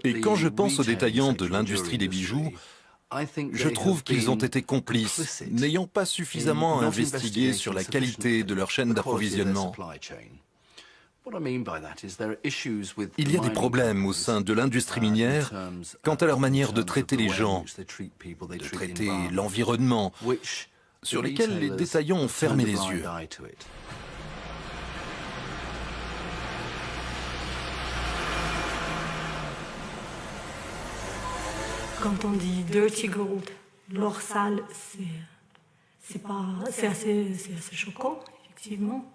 S7: Et quand je pense aux détaillants de l'industrie des bijoux, je trouve qu'ils ont été complices, n'ayant pas suffisamment investigué sur la qualité de leur chaîne d'approvisionnement. Il y a des problèmes au sein de l'industrie minière quant à leur manière de traiter les gens, de traiter l'environnement, sur lesquels les détaillants ont fermé les yeux.
S11: Quand on dit dirty gold, l'or sale, c'est assez choquant, effectivement.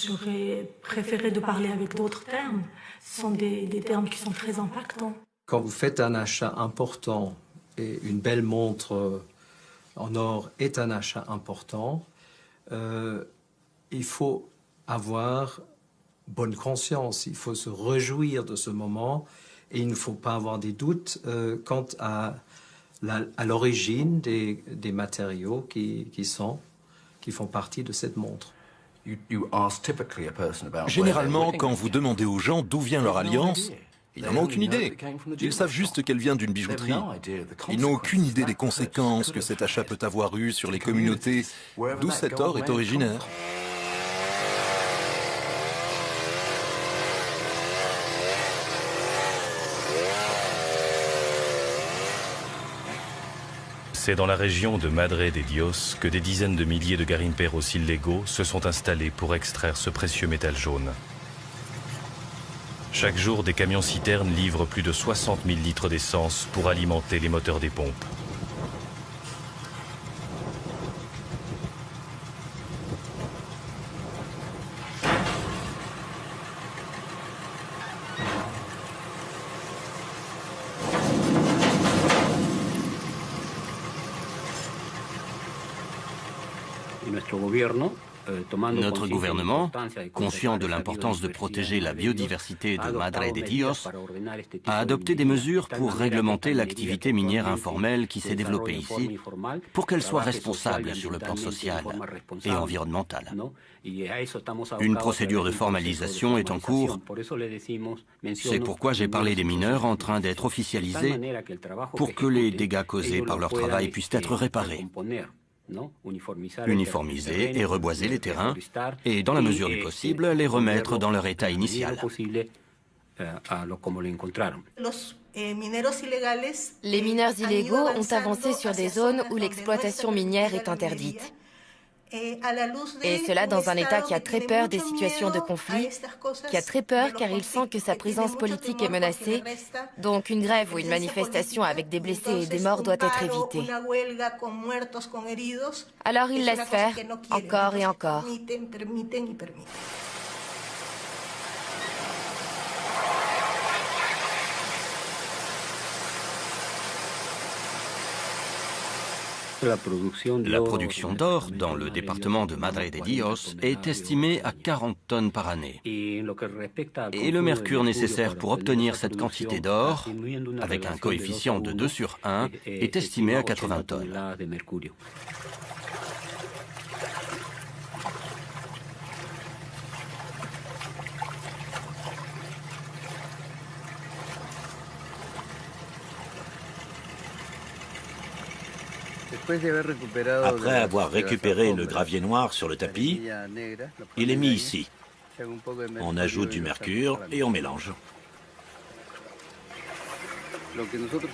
S11: J'aurais préféré de parler avec d'autres termes. Ce sont des termes qui sont très impactants.
S24: Quand vous faites un achat important, et une belle montre en or est un achat important, il faut avoir bonne conscience, il faut se réjouir de ce moment et il ne faut pas avoir des doutes quant à l'origine des matériaux qui font partie de cette montre.
S7: Généralement, quand vous demandez aux gens d'où vient leur alliance, ils n'en ont aucune idée. Ils savent juste qu'elle vient d'une bijouterie. Ils n'ont aucune idée des conséquences que cet achat peut avoir eues sur les communautés d'où cet or est originaire.
S21: C'est dans la région de Madre de Dios que des dizaines de milliers de garimperos illégaux se sont installés pour extraire ce précieux métal jaune. Chaque jour, des camions-citernes livrent plus de 60 000 litres d'essence pour alimenter les moteurs des pompes.
S22: Notre gouvernement, conscient de l'importance de protéger la biodiversité de Madre de Dios, a adopté des mesures pour réglementer l'activité minière informelle qui s'est développée ici, pour qu'elle soit responsable sur le plan social et environnemental. Une procédure de formalisation est en cours. C'est pourquoi j'ai parlé des mineurs en train d'être officialisés pour que les dégâts causés par leur travail puissent être réparés. Uniformiser et reboiser les terrains et, dans la mesure du possible, les remettre dans leur état initial.
S23: Les mineurs illégaux ont avancé sur des zones où l'exploitation minière est interdite. Et cela dans un État qui a très peur des situations de conflit, qui a très peur car il sent que sa présence politique est menacée, donc une grève ou une manifestation avec des blessés et des morts doit être évitée. Alors il laisse faire, encore et encore.
S22: La production d'or dans le département de Madre de Dios est estimée à 40 tonnes par année. Et le mercure nécessaire pour obtenir cette quantité d'or, avec un coefficient de 2/1, est estimé à 80 tonnes.
S5: Après avoir récupéré le gravier noir sur le tapis, il est mis ici. On ajoute du mercure et on mélange.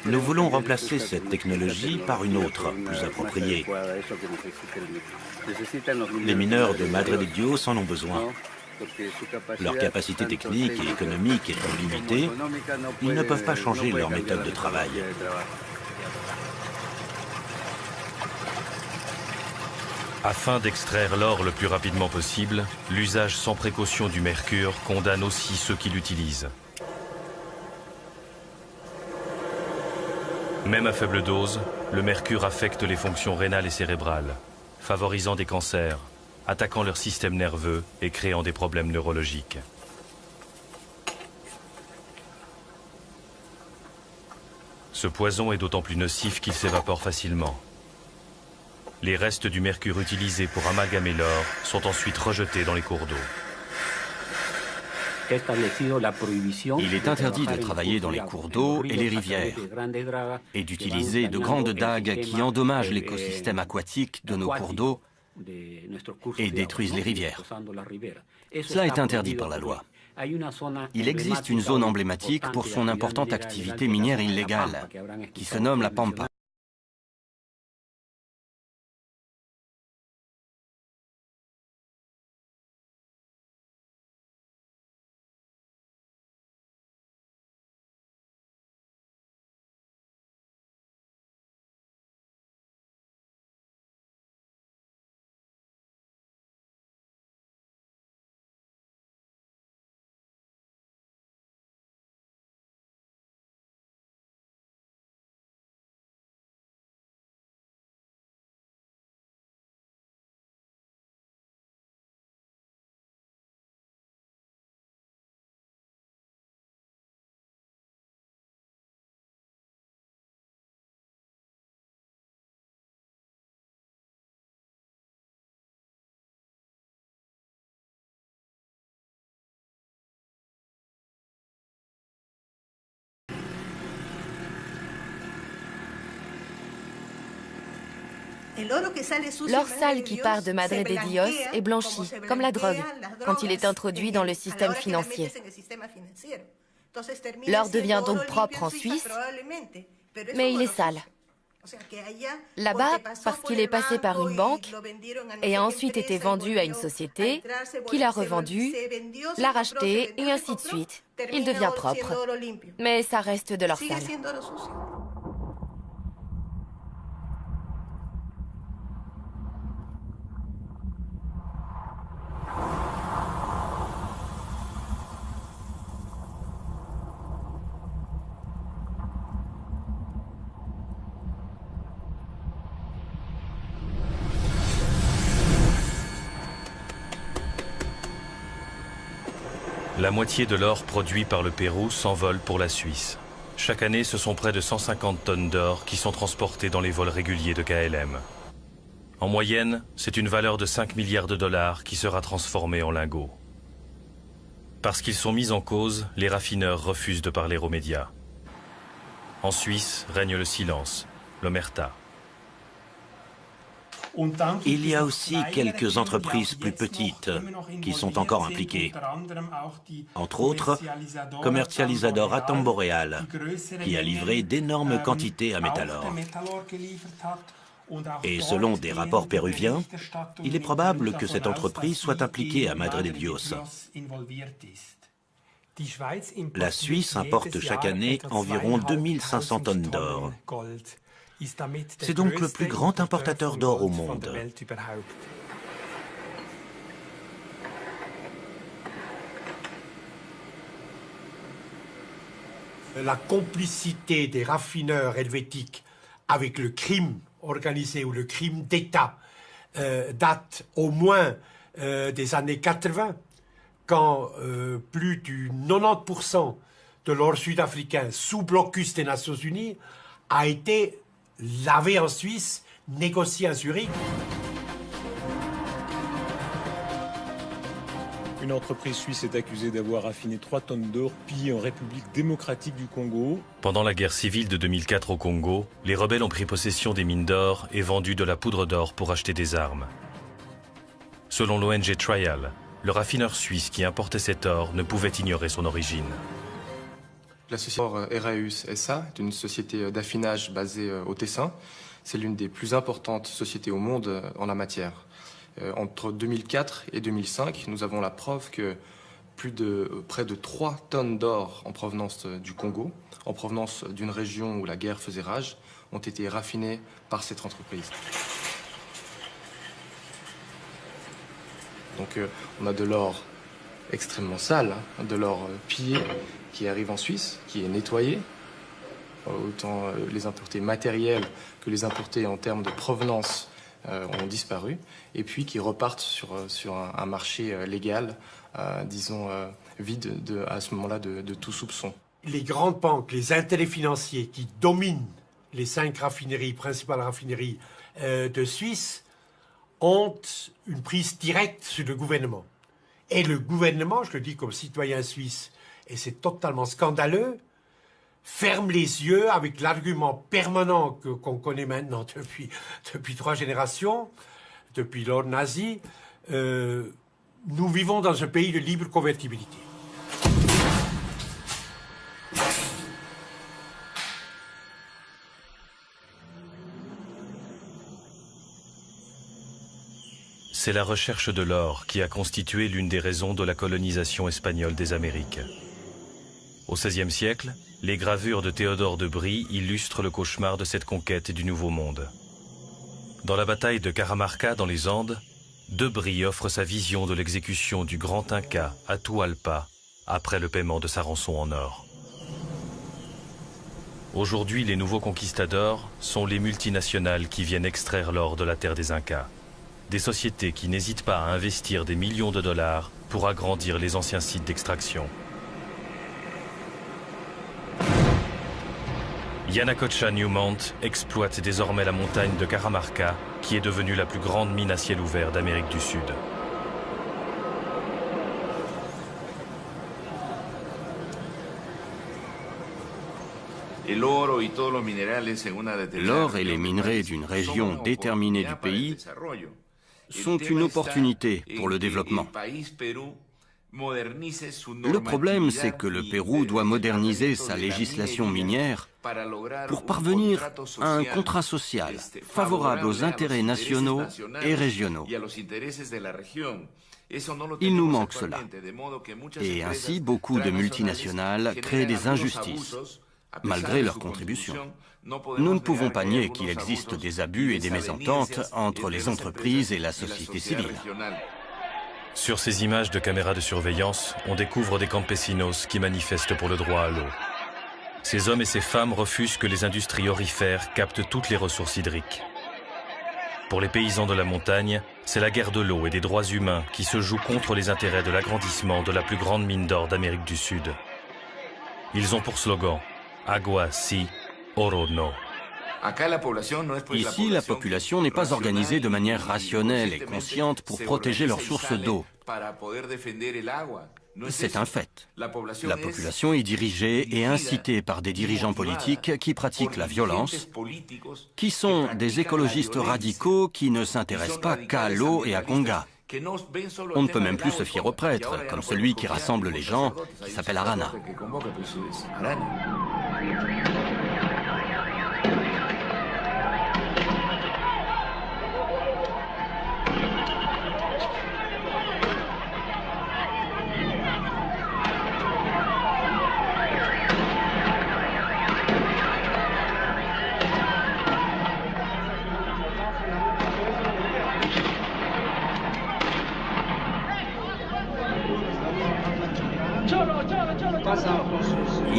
S5: Nous voulons remplacer cette technologie par une autre, plus appropriée. Les mineurs de Madre de Dios en ont besoin. Leur capacité technique et économique étant limitée, ils ne peuvent pas changer leur méthode de travail.
S21: Afin d'extraire l'or le plus rapidement possible, l'usage sans précaution du mercure condamne aussi ceux qui l'utilisent. Même à faible dose, le mercure affecte les fonctions rénales et cérébrales, favorisant des cancers, attaquant leur système nerveux et créant des problèmes neurologiques. Ce poison est d'autant plus nocif qu'il s'évapore facilement. Les restes du mercure utilisés pour amalgamer l'or sont ensuite rejetés dans les cours d'eau.
S22: Il est interdit de travailler dans les cours d'eau et les rivières et d'utiliser de grandes dagues qui endommagent l'écosystème aquatique de nos cours d'eau et détruisent les rivières. Cela est interdit par la loi. Il existe une zone emblématique pour son importante activité minière illégale qui se nomme la Pampa.
S23: L'or sale qui part de Madre de Dios est blanchi, comme la drogue, quand il est introduit dans le système financier. L'or devient donc propre en Suisse, mais il est sale. Là-bas, parce qu'il est passé par une banque et a ensuite été vendu à une société qui l'a revendu, l'a racheté et ainsi de suite. Il devient propre, mais ça reste de l'or sale.
S21: La moitié de l'or produit par le Pérou s'envole pour la Suisse. Chaque année, ce sont près de 150 tonnes d'or qui sont transportées dans les vols réguliers de KLM. En moyenne, c'est une valeur de 5 milliards de dollars qui sera transformée en lingots. Parce qu'ils sont mis en cause, les raffineurs refusent de parler aux médias. En Suisse règne le silence, l'omerta.
S5: Il y a aussi quelques entreprises plus petites qui sont encore impliquées. Entre autres, Comercializador à Tamboreal, qui a livré d'énormes quantités à Metalor. Et selon des rapports péruviens, il est probable que cette entreprise soit impliquée à Madre de Dios. La Suisse importe chaque année environ 2500 tonnes d'or. C'est donc le plus grand importateur d'or au monde.
S4: La complicité des raffineurs helvétiques avec le crime organisé ou le crime d'État date au moins des années 80, quand plus du 90% de l'or sud-africain sous blocus des Nations Unies a été lavé en Suisse, négocié à Zurich.
S12: Une entreprise suisse est accusée d'avoir raffiné 3 tonnes d'or pillées en République démocratique du Congo.
S21: Pendant la guerre civile de 2004 au Congo, les rebelles ont pris possession des mines d'or et vendu de la poudre d'or pour acheter des armes. Selon l'ONG Trial, le raffineur suisse qui importait cet or ne pouvait ignorer son origine.
S14: La société Eraeus SA est une société d'affinage basée au Tessin. C'est l'une des plus importantes sociétés au monde en la matière. Entre 2004 et 2005, nous avons la preuve que près de 3 tonnes d'or en provenance du Congo, en provenance d'une région où la guerre faisait rage, ont été raffinées par cette entreprise. Donc on a de l'or extrêmement sale, de l'or pillé qui arrive en Suisse, qui est nettoyé, autant les impuretés matérielles que les impuretés en termes de provenance ont disparu, et puis qui repartent sur un marché légal, disons, vide à ce moment-là de tout soupçon.
S4: Les grandes banques, les intérêts financiers qui dominent les 5 raffineries, principales raffineries de Suisse, ont une prise directe sur le gouvernement. Et le gouvernement, je le dis comme citoyen suisse, et c'est totalement scandaleux, ferme les yeux avec l'argument permanent qu'on connaît maintenant depuis 3 générations, depuis l'ordre nazi. Nous vivons dans un pays de libre convertibilité.
S21: C'est la recherche de l'or qui a constitué l'une des raisons de la colonisation espagnole des Amériques. Au XVIe siècle, les gravures de Théodore de Brie illustrent le cauchemar de cette conquête du Nouveau Monde. Dans la bataille de Caramarca dans les Andes, de Brie offre sa vision de l'exécution du grand Inca Atahualpa après le paiement de sa rançon en or. Aujourd'hui, les nouveaux conquistadors sont les multinationales qui viennent extraire l'or de la terre des Incas. Des sociétés qui n'hésitent pas à investir des millions de dollars pour agrandir les anciens sites d'extraction. Yanacocha Newmont exploite désormais la montagne de Caramarca, qui est devenue la plus grande mine à ciel ouvert d'Amérique du Sud.
S15: L'or et les minerais d'une région déterminée du pays sont une opportunité pour le développement. Le problème, c'est que le Pérou doit moderniser sa législation minière pour parvenir à un contrat social favorable aux intérêts nationaux et régionaux. Il nous manque cela. Et ainsi, beaucoup de multinationales créent des injustices, malgré leur contribution. Nous ne pouvons pas nier qu'il existe des abus et des mésententes entre les entreprises et la société civile.
S21: Sur ces images de caméras de surveillance, on découvre des campesinos qui manifestent pour le droit à l'eau. Ces hommes et ces femmes refusent que les industries aurifères captent toutes les ressources hydriques. Pour les paysans de la montagne, C'est la guerre de l'eau et des droits humains qui se joue contre les intérêts de l'agrandissement de la plus grande mine d'or d'Amérique du Sud. Ils ont pour slogan « Agua si, oro no ».
S15: Ici, la population n'est pas organisée de manière rationnelle et consciente pour protéger leurs sources d'eau. C'est un fait. La population est dirigée et incitée par des dirigeants politiques qui pratiquent la violence, qui sont des écologistes radicaux qui ne s'intéressent pas qu'à l'eau et à Conga. On ne peut même plus se fier aux prêtres, comme celui qui rassemble les gens, qui s'appelle Arana.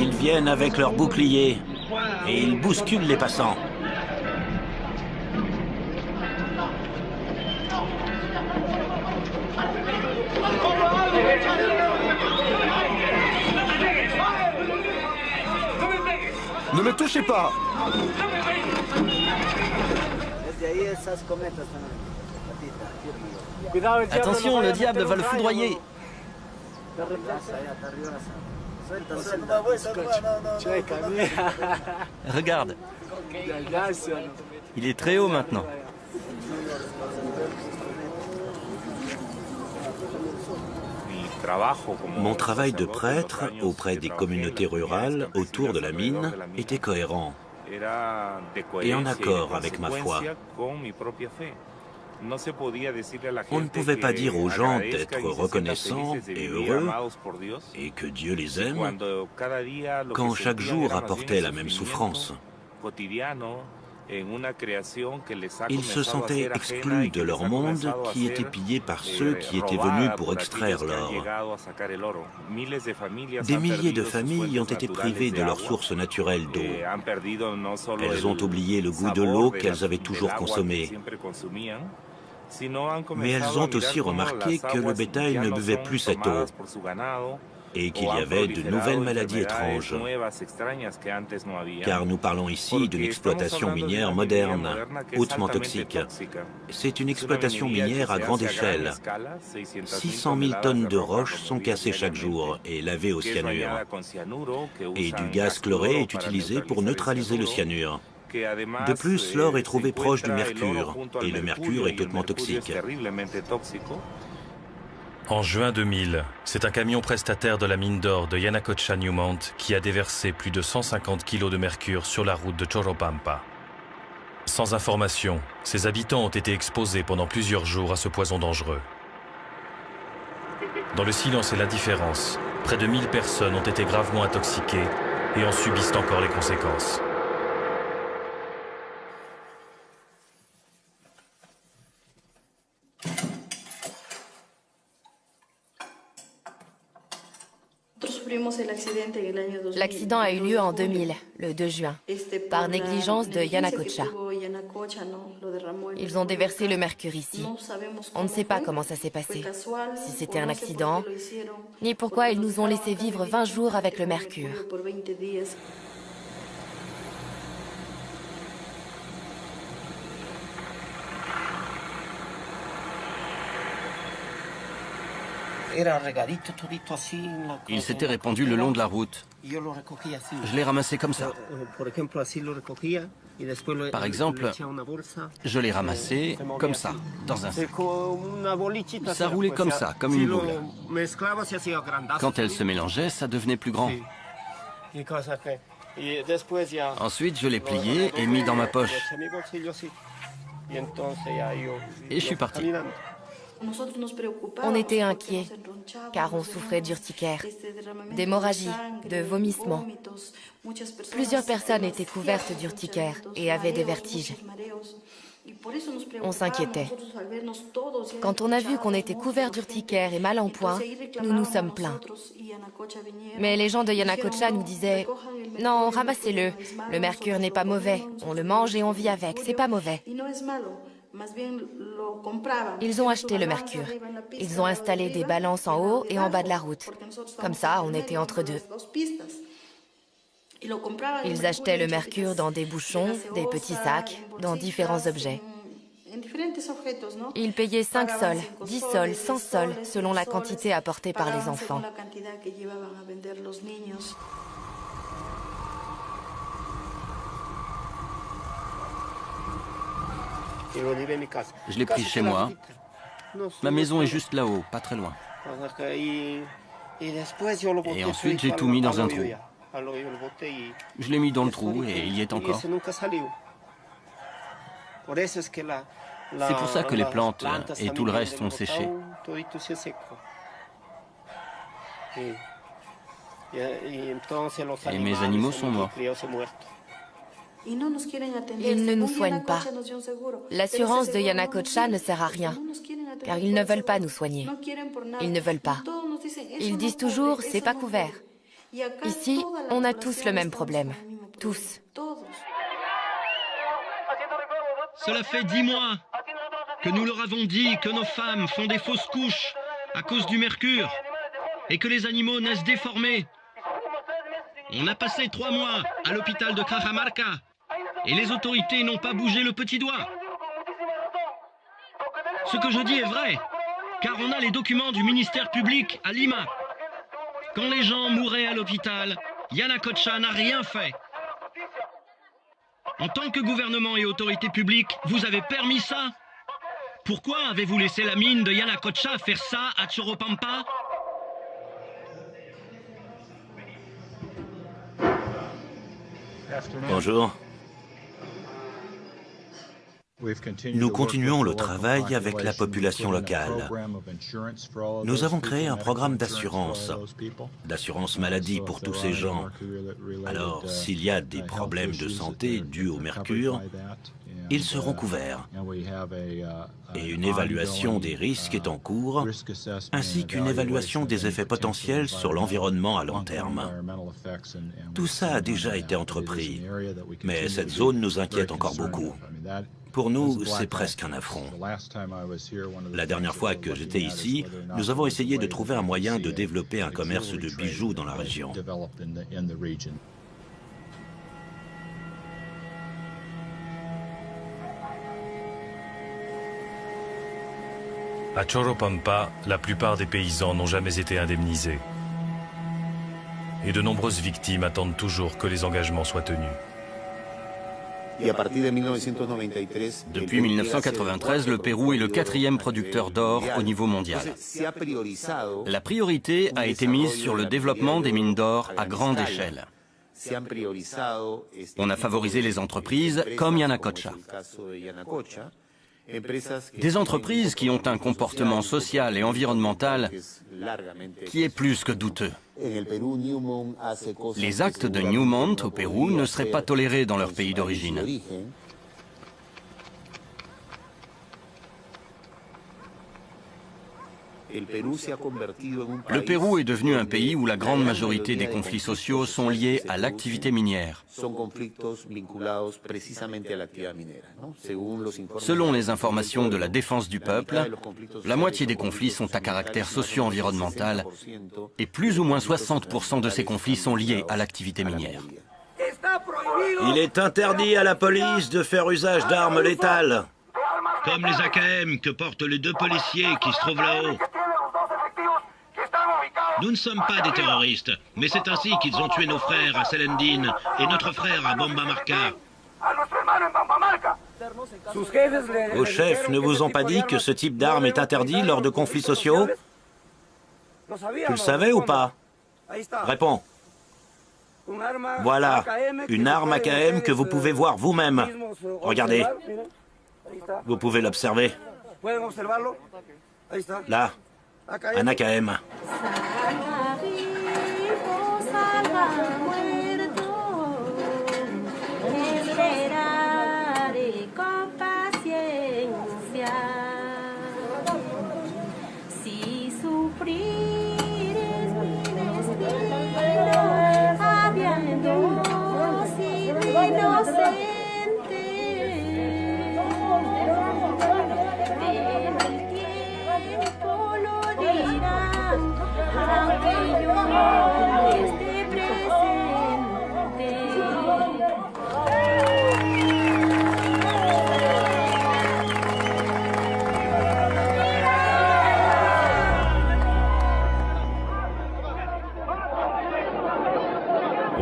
S5: Ils viennent avec leurs boucliers et ils bousculent les passants.
S7: Ne me touchez pas!
S22: Attention, le diable va le foudroyer. Regarde. Il est très haut maintenant.
S5: Mon travail de prêtre auprès des communautés rurales autour de la mine était cohérent et en accord avec ma foi. On ne pouvait pas dire aux gens d'être reconnaissants et heureux et que Dieu les aime quand chaque jour apportait la même souffrance. Ils se sentaient exclus de leur monde qui était pillé par ceux qui étaient venus pour extraire l'or. Des milliers de familles ont été privées de leur source naturelle d'eau. Elles ont oublié le goût de l'eau qu'elles avaient toujours consommée. Mais elles ont aussi remarqué que le bétail ne buvait plus cette eau et qu'il y avait de nouvelles maladies étranges. Car nous parlons ici d'une exploitation minière moderne, hautement toxique. C'est une exploitation minière à grande échelle. 600 000 tonnes de roches sont cassées chaque jour et lavées au cyanure. Et du gaz chloré est utilisé pour neutraliser le cyanure. De plus, l'or est trouvé proche du mercure, et le mercure est hautement toxique.
S21: En juin 2000, c'est un camion prestataire de la mine d'or de Yanacocha Newmont qui a déversé plus de 150 kg de mercure sur la route de Choropampa. Sans information, ses habitants ont été exposés pendant plusieurs jours à ce poison dangereux. Dans le silence et l'indifférence, près de 1000 personnes ont été gravement intoxiquées et en subissent encore les conséquences.
S23: L'accident a eu lieu en 2000, le 2 juin, par négligence de Yanacocha. Ils ont déversé le mercure ici. On ne sait pas comment ça s'est passé, si c'était un accident, ni pourquoi ils nous ont laissé vivre 20 jours avec le mercure.
S15: Il s'était répandu le long de la route. Je l'ai ramassé comme ça. Par exemple, je l'ai ramassé comme ça, dans un sac. Ça roulait comme ça, comme une boule. Quand elle se mélangeait, ça devenait plus grand. Ensuite, je l'ai plié et mis dans ma poche. Et je suis parti.
S23: On était inquiets, car on souffrait d'urticaire, d'hémorragie, de vomissements. Plusieurs personnes étaient couvertes d'urticaire et avaient des vertiges. On s'inquiétait. Quand on a vu qu'on était couverts d'urticaire et mal en point, nous nous sommes plaints. Mais les gens de Yanacocha nous disaient « Non, ramassez-le. Le mercure n'est pas mauvais. On le mange et on vit avec. C'est pas mauvais. » Ils ont acheté le mercure. Ils ont installé des balances en haut et en bas de la route. Comme ça, on était entre deux. Ils achetaient le mercure dans des bouchons, des petits sacs, dans différents objets. Ils payaient 5 sols, 10 sols, 100 sols, selon la quantité apportée par les enfants.
S15: Je l'ai pris chez moi. Ma maison est juste là-haut, pas très loin. Et ensuite, j'ai tout mis dans un trou. Je l'ai mis dans le trou et il y est encore. C'est pour ça que les plantes et tout le reste ont séché. Et mes animaux sont morts.
S23: Ils ne nous soignent pas. L'assurance de Yanacocha ne sert à rien, car ils ne veulent pas nous soigner. Ils ne veulent pas. Ils disent toujours, c'est pas couvert. Ici, on a tous le même problème. Tous.
S6: Cela fait 10 mois que nous leur avons dit que nos femmes font des fausses couches à cause du mercure et que les animaux naissent déformés. On a passé 3 mois à l'hôpital de Cajamarca et les autorités n'ont pas bougé le petit doigt. Ce que je dis est vrai, car on a les documents du ministère public à Lima. Quand les gens mouraient à l'hôpital, Yanacocha n'a rien fait. En tant que gouvernement et autorité publique, vous avez permis ça? Pourquoi avez-vous laissé la mine de Yanacocha faire ça à Choropampa?
S5: Bonjour. Nous continuons le travail avec la population locale. Nous avons créé un programme d'assurance maladie pour tous ces gens. Alors, s'il y a des problèmes de santé dus au mercure, ils seront couverts. Et une évaluation des risques est en cours, ainsi qu'une évaluation des effets potentiels sur l'environnement à long terme. Tout ça a déjà été entrepris, mais cette zone nous inquiète encore beaucoup. Pour nous, c'est presque un affront. La dernière fois que j'étais ici, nous avons essayé de trouver un moyen de développer un commerce de bijoux dans la région.
S21: À Choropampa, la plupart des paysans n'ont jamais été indemnisés. Et de nombreuses victimes attendent toujours que les engagements soient tenus.
S15: Depuis 1993, le Pérou est le 4e producteur d'or au niveau mondial. La priorité a été mise sur le développement des mines d'or à grande échelle. On a favorisé les entreprises comme Yanacocha. Des entreprises qui ont un comportement social et environnemental qui est plus que douteux. Les actes de Newmont au Pérou ne seraient pas tolérés dans leur pays d'origine. Le Pérou est devenu un pays où la grande majorité des conflits sociaux sont liés à l'activité minière. Selon les informations de la Défense du peuple, la moitié des conflits sont à caractère socio-environnemental et plus ou moins 60% de ces conflits sont liés à l'activité minière.
S5: Il est interdit à la police de faire usage d'armes létales.
S6: Comme les AKM que portent les 2 policiers qui se trouvent là-haut. Nous ne sommes pas des terroristes, mais c'est ainsi qu'ils ont tué nos frères à Selendine et notre frère à Bombamarca.
S5: Vos chefs ne vous ont pas dit que ce type d'arme est interdit lors de conflits sociaux? Tu le savais ou pas? Réponds. Voilà, une arme AKM que vous pouvez voir vous-même. Regardez. Vous pouvez l'observer. Là, un AKM.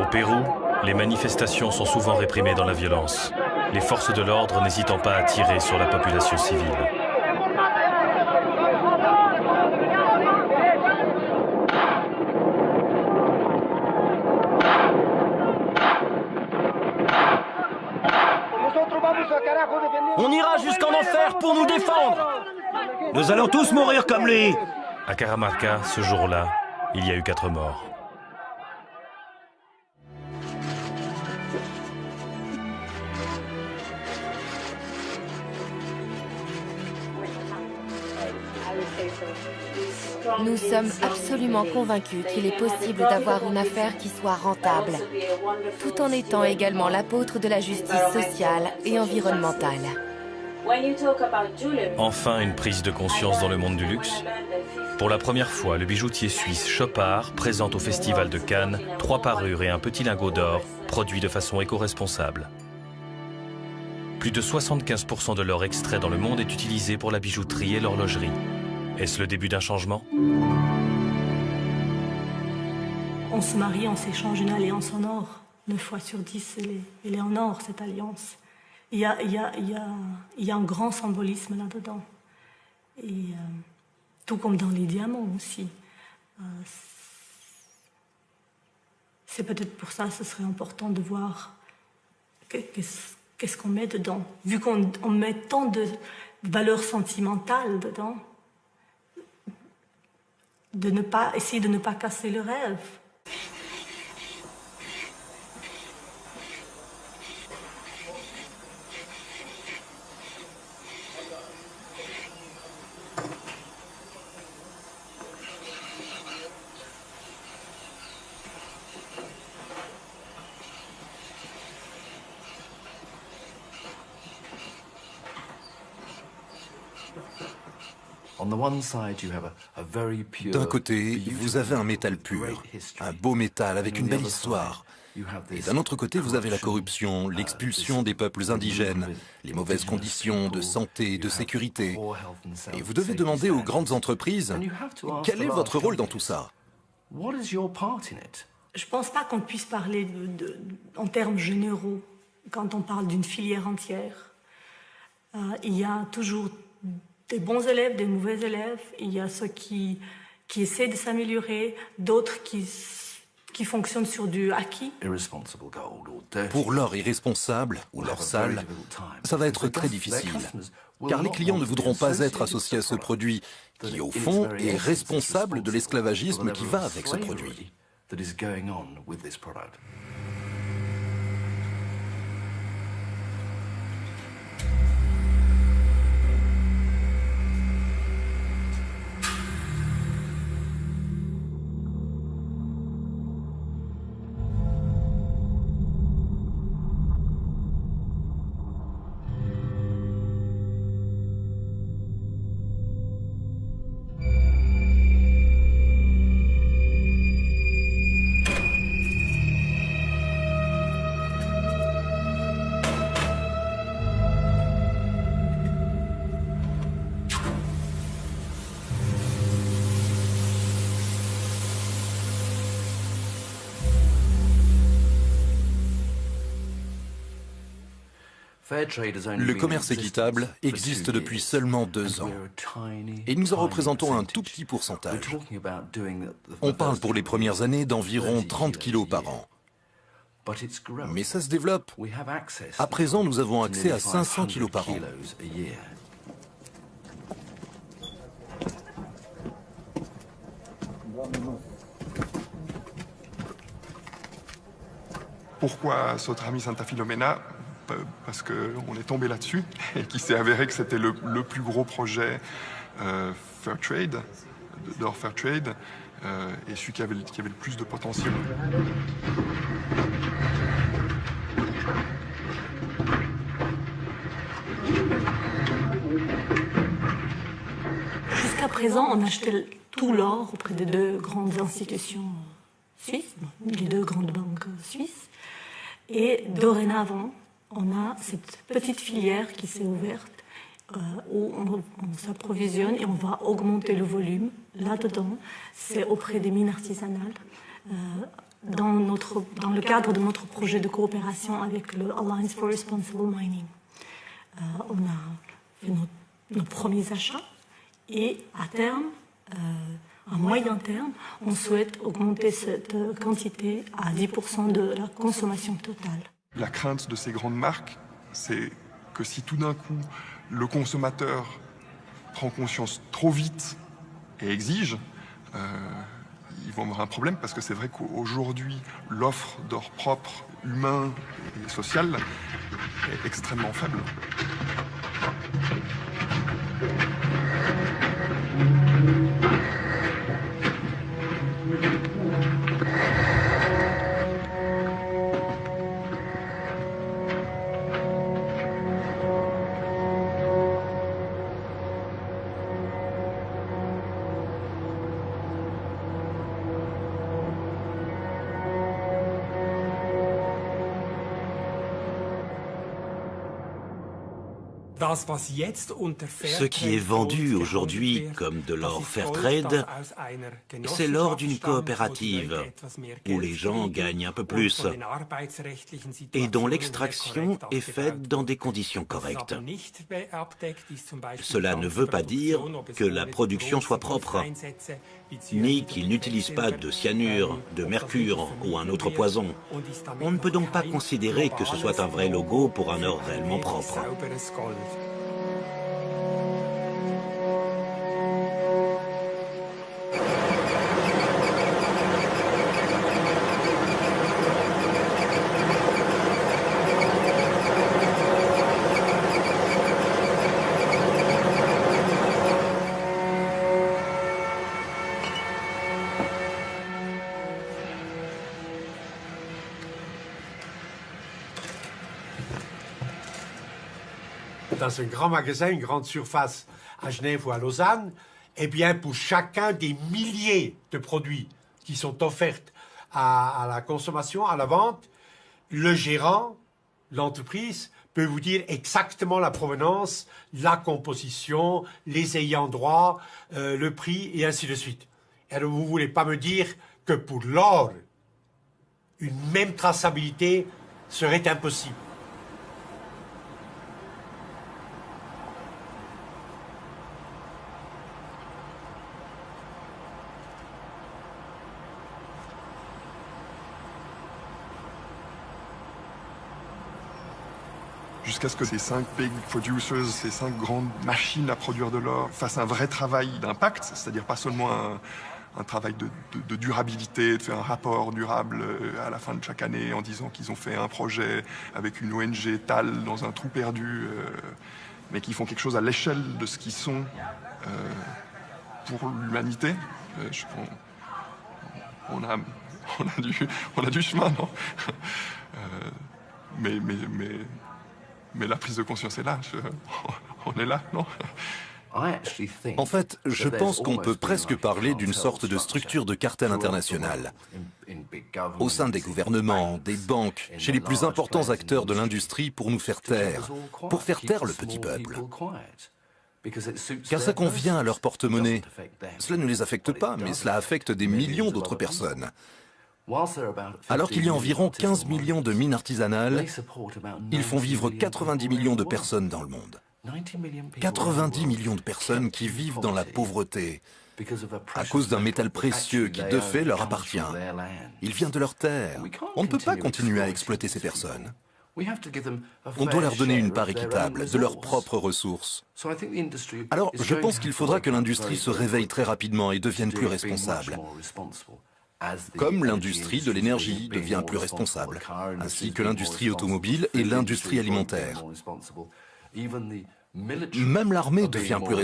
S21: Au Pérou, les manifestations sont souvent réprimées dans la violence, les forces de l'ordre n'hésitant pas à tirer sur la population civile.
S22: On ira jusqu'en enfer pour nous défendre.
S5: Nous allons tous mourir comme lui.
S21: À Caramarca, ce jour-là, il y a eu 4 morts.
S23: Nous sommes absolument convaincus qu'il est possible d'avoir une affaire qui soit rentable, tout en étant également l'apôtre de la justice sociale et environnementale.
S21: Enfin, une prise de conscience dans le monde du luxe. Pour la première fois, le bijoutier suisse Chopard présente au Festival de Cannes 3 parures et un petit lingot d'or produits de façon éco-responsable. Plus de 75% de l'or extrait dans le monde est utilisé pour la bijouterie et l'horlogerie. Est-ce le début d'un changement?
S11: On se marie, on s'échange une alliance en or. 9 fois sur 10, elle est en or, cette alliance. Il y a un grand symbolisme là-dedans. Et tout comme dans les diamants aussi. C'est peut-être pour ça que ce serait important de voir qu'est-ce qu'on met dedans. Vu qu'on met tant de valeurs sentimentales dedans, essayer de ne pas casser le rêve.
S7: D'un côté, vous avez un métal pur, un beau métal avec une belle histoire. Et d'un autre côté, vous avez la corruption, l'expulsion des peuples indigènes, les mauvaises conditions de santé et de sécurité. Et vous devez demander aux grandes entreprises, quel est votre rôle dans tout ça?
S11: Je ne pense pas qu'on puisse parler en termes généraux quand on parle d'une filière entière. Il y a toujours des bons élèves, des mauvais élèves. Il y a ceux qui essaient de s'améliorer, d'autres qui fonctionnent sur du acquis.
S7: Pour l'or irresponsable ou l'or sale, ça va être très difficile. Car les clients ne voudront pas être associés à ce produit qui, au fond, est responsable de l'esclavagisme qui va avec ce produit. Le commerce équitable existe depuis seulement 2 ans. Et nous en représentons un tout petit pourcentage. On parle pour les premières années d'environ 30 kilos par an. Mais ça se développe. À présent, nous avons accès à 500 kilos par an.
S1: Pourquoi Sotrami Santa Filomena? Parce qu'on est tombé là-dessus et qu'il s'est avéré que c'était le plus gros projet fair trade, d'or fair trade, et celui qui avait le plus de potentiel.
S11: Jusqu'à présent, on achetait tout l'or auprès des 2 grandes institutions suisses, les 2 grandes banques suisses, et dorénavant, on a cette petite filière qui s'est ouverte où on s'approvisionne et on va augmenter le volume. Là-dedans, c'est auprès des mines artisanales dans le cadre de notre projet de coopération avec le Alliance for Responsible Mining. On a fait nos premiers achats et à terme, à moyen terme, on souhaite augmenter cette quantité à 10% de la consommation totale.
S1: La crainte de ces grandes marques, c'est que si tout d'un coup le consommateur prend conscience trop vite et exige, ils vont avoir un problème parce que c'est vrai qu'aujourd'hui, l'offre d'or propre, humain et social est extrêmement faible.
S5: Ce qui est vendu aujourd'hui comme de l'or Fairtrade, c'est l'or d'une coopérative où les gens gagnent un peu plus et dont l'extraction est faite dans des conditions correctes. Cela ne veut pas dire que la production soit propre, ni qu'il n'utilise pas de cyanure, de mercure ou un autre poison. On ne peut donc pas considérer que ce soit un vrai logo pour un or réellement propre.
S4: Dans un grand magasin, une grande surface à Genève ou à Lausanne, eh bien, pour chacun des milliers de produits qui sont offerts à la consommation, à la vente, le gérant, l'entreprise, peut vous dire exactement la provenance, la composition, les ayants droit, le prix, et ainsi de suite. Alors, vous ne voulez pas me dire que pour l'or, une même traçabilité serait impossible.
S1: Jusqu'à ce que ces 5 big producers, ces 5 grandes machines à produire de l'or, fassent un vrai travail d'impact, c'est-à-dire pas seulement un travail de durabilité, de faire un rapport durable à la fin de chaque année en disant qu'ils ont fait un projet avec une ONG TAL dans un trou perdu, mais qu'ils font quelque chose à l'échelle de ce qu'ils sont pour l'humanité. On a du chemin, non? Mais la prise de conscience est là. On est là, non?
S7: En fait, je pense qu'on peut presque parler d'une sorte de structure de cartel international. Au sein des gouvernements, des banques, chez les plus importants acteurs de l'industrie pour nous faire taire, pour faire taire le petit peuple. Car ça convient à leur porte-monnaie. Cela ne les affecte pas, mais cela affecte des millions d'autres personnes. Alors qu'il y a environ 15 millions de mines artisanales, ils font vivre 90 millions de personnes dans le monde. 90 millions de personnes qui vivent dans la pauvreté à cause d'un métal précieux qui de fait leur appartient. Il vient de leur terre. On ne peut pas continuer à exploiter ces personnes. On doit leur donner une part équitable de leurs propres ressources. Alors, je pense qu'il faudra que l'industrie se réveille très rapidement et devienne plus responsable. Comme l'industrie de l'énergie devient plus responsable, ainsi que l'industrie automobile et l'industrie alimentaire. Même l'armée devient plus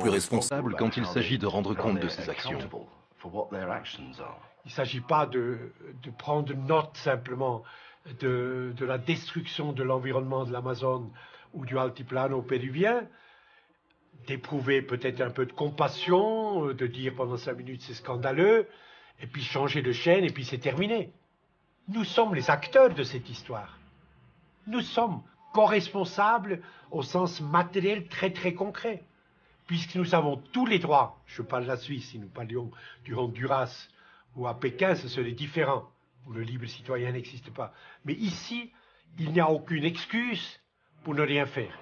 S7: responsable quand il s'agit de rendre compte de ses actions.
S4: Il ne s'agit pas de prendre note simplement de la destruction de l'environnement de l'Amazone ou du altiplano péruvien, d'éprouver peut-être un peu de compassion, de dire pendant 5 minutes c'est scandaleux, et puis changer de chaîne, et puis c'est terminé. Nous sommes les acteurs de cette histoire. Nous sommes co-responsables au sens matériel très très concret, puisque nous avons tous les droits. Je parle de la Suisse, si nous parlions du Honduras ou à Pékin, ce serait différent. où le libre citoyen n'existe pas. Mais ici, il n'y a aucune excuse pour ne rien faire.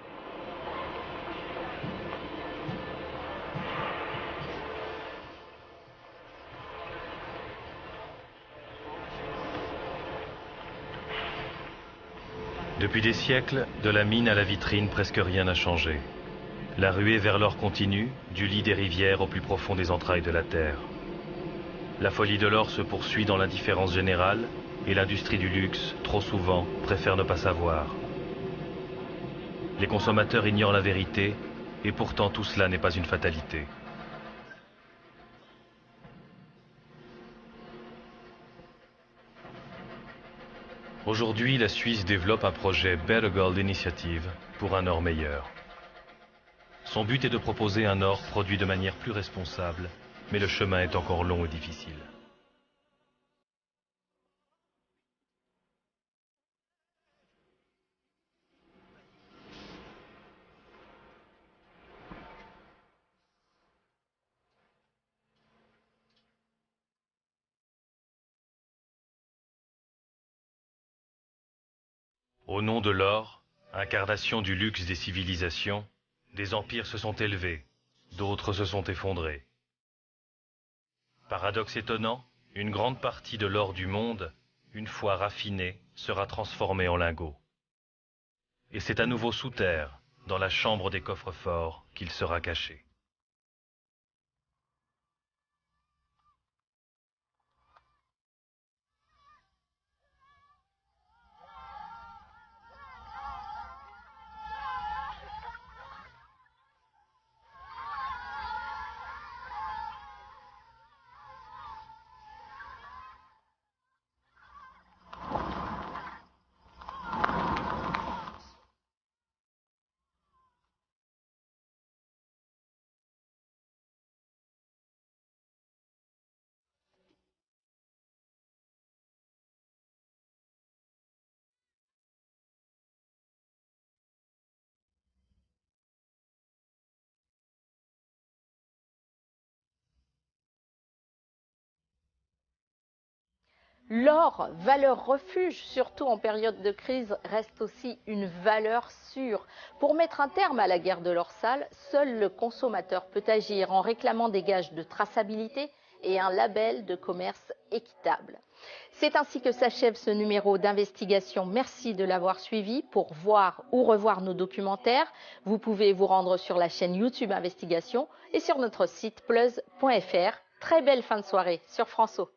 S21: Depuis des siècles, de la mine à la vitrine, presque rien n'a changé. La ruée vers l'or continue, du lit des rivières au plus profond des entrailles de la terre. La folie de l'or se poursuit dans l'indifférence générale et l'industrie du luxe, trop souvent, préfère ne pas savoir. Les consommateurs ignorent la vérité et pourtant tout cela n'est pas une fatalité. Aujourd'hui, la Suisse développe un projet Better Gold Initiative pour un or meilleur. Son but est de proposer un or produit de manière plus responsable, mais le chemin est encore long et difficile. Au nom de l'or, incarnation du luxe des civilisations, des empires se sont élevés, d'autres se sont effondrés. Paradoxe étonnant, une grande partie de l'or du monde, une fois raffiné, sera transformée en lingots. Et c'est à nouveau sous terre, dans la chambre des coffres-forts, qu'il sera caché.
S2: L'or, valeur refuge, surtout en période de crise, reste aussi une valeur sûre. Pour mettre un terme à la guerre de l'or sale, seul le consommateur peut agir en réclamant des gages de traçabilité et un label de commerce équitable. C'est ainsi que s'achève ce numéro d'investigation. Merci de l'avoir suivi. Pour voir ou revoir nos documentaires, vous pouvez vous rendre sur la chaîne YouTube Investigation et sur notre site pleuz.fr. Très belle fin de soirée sur François.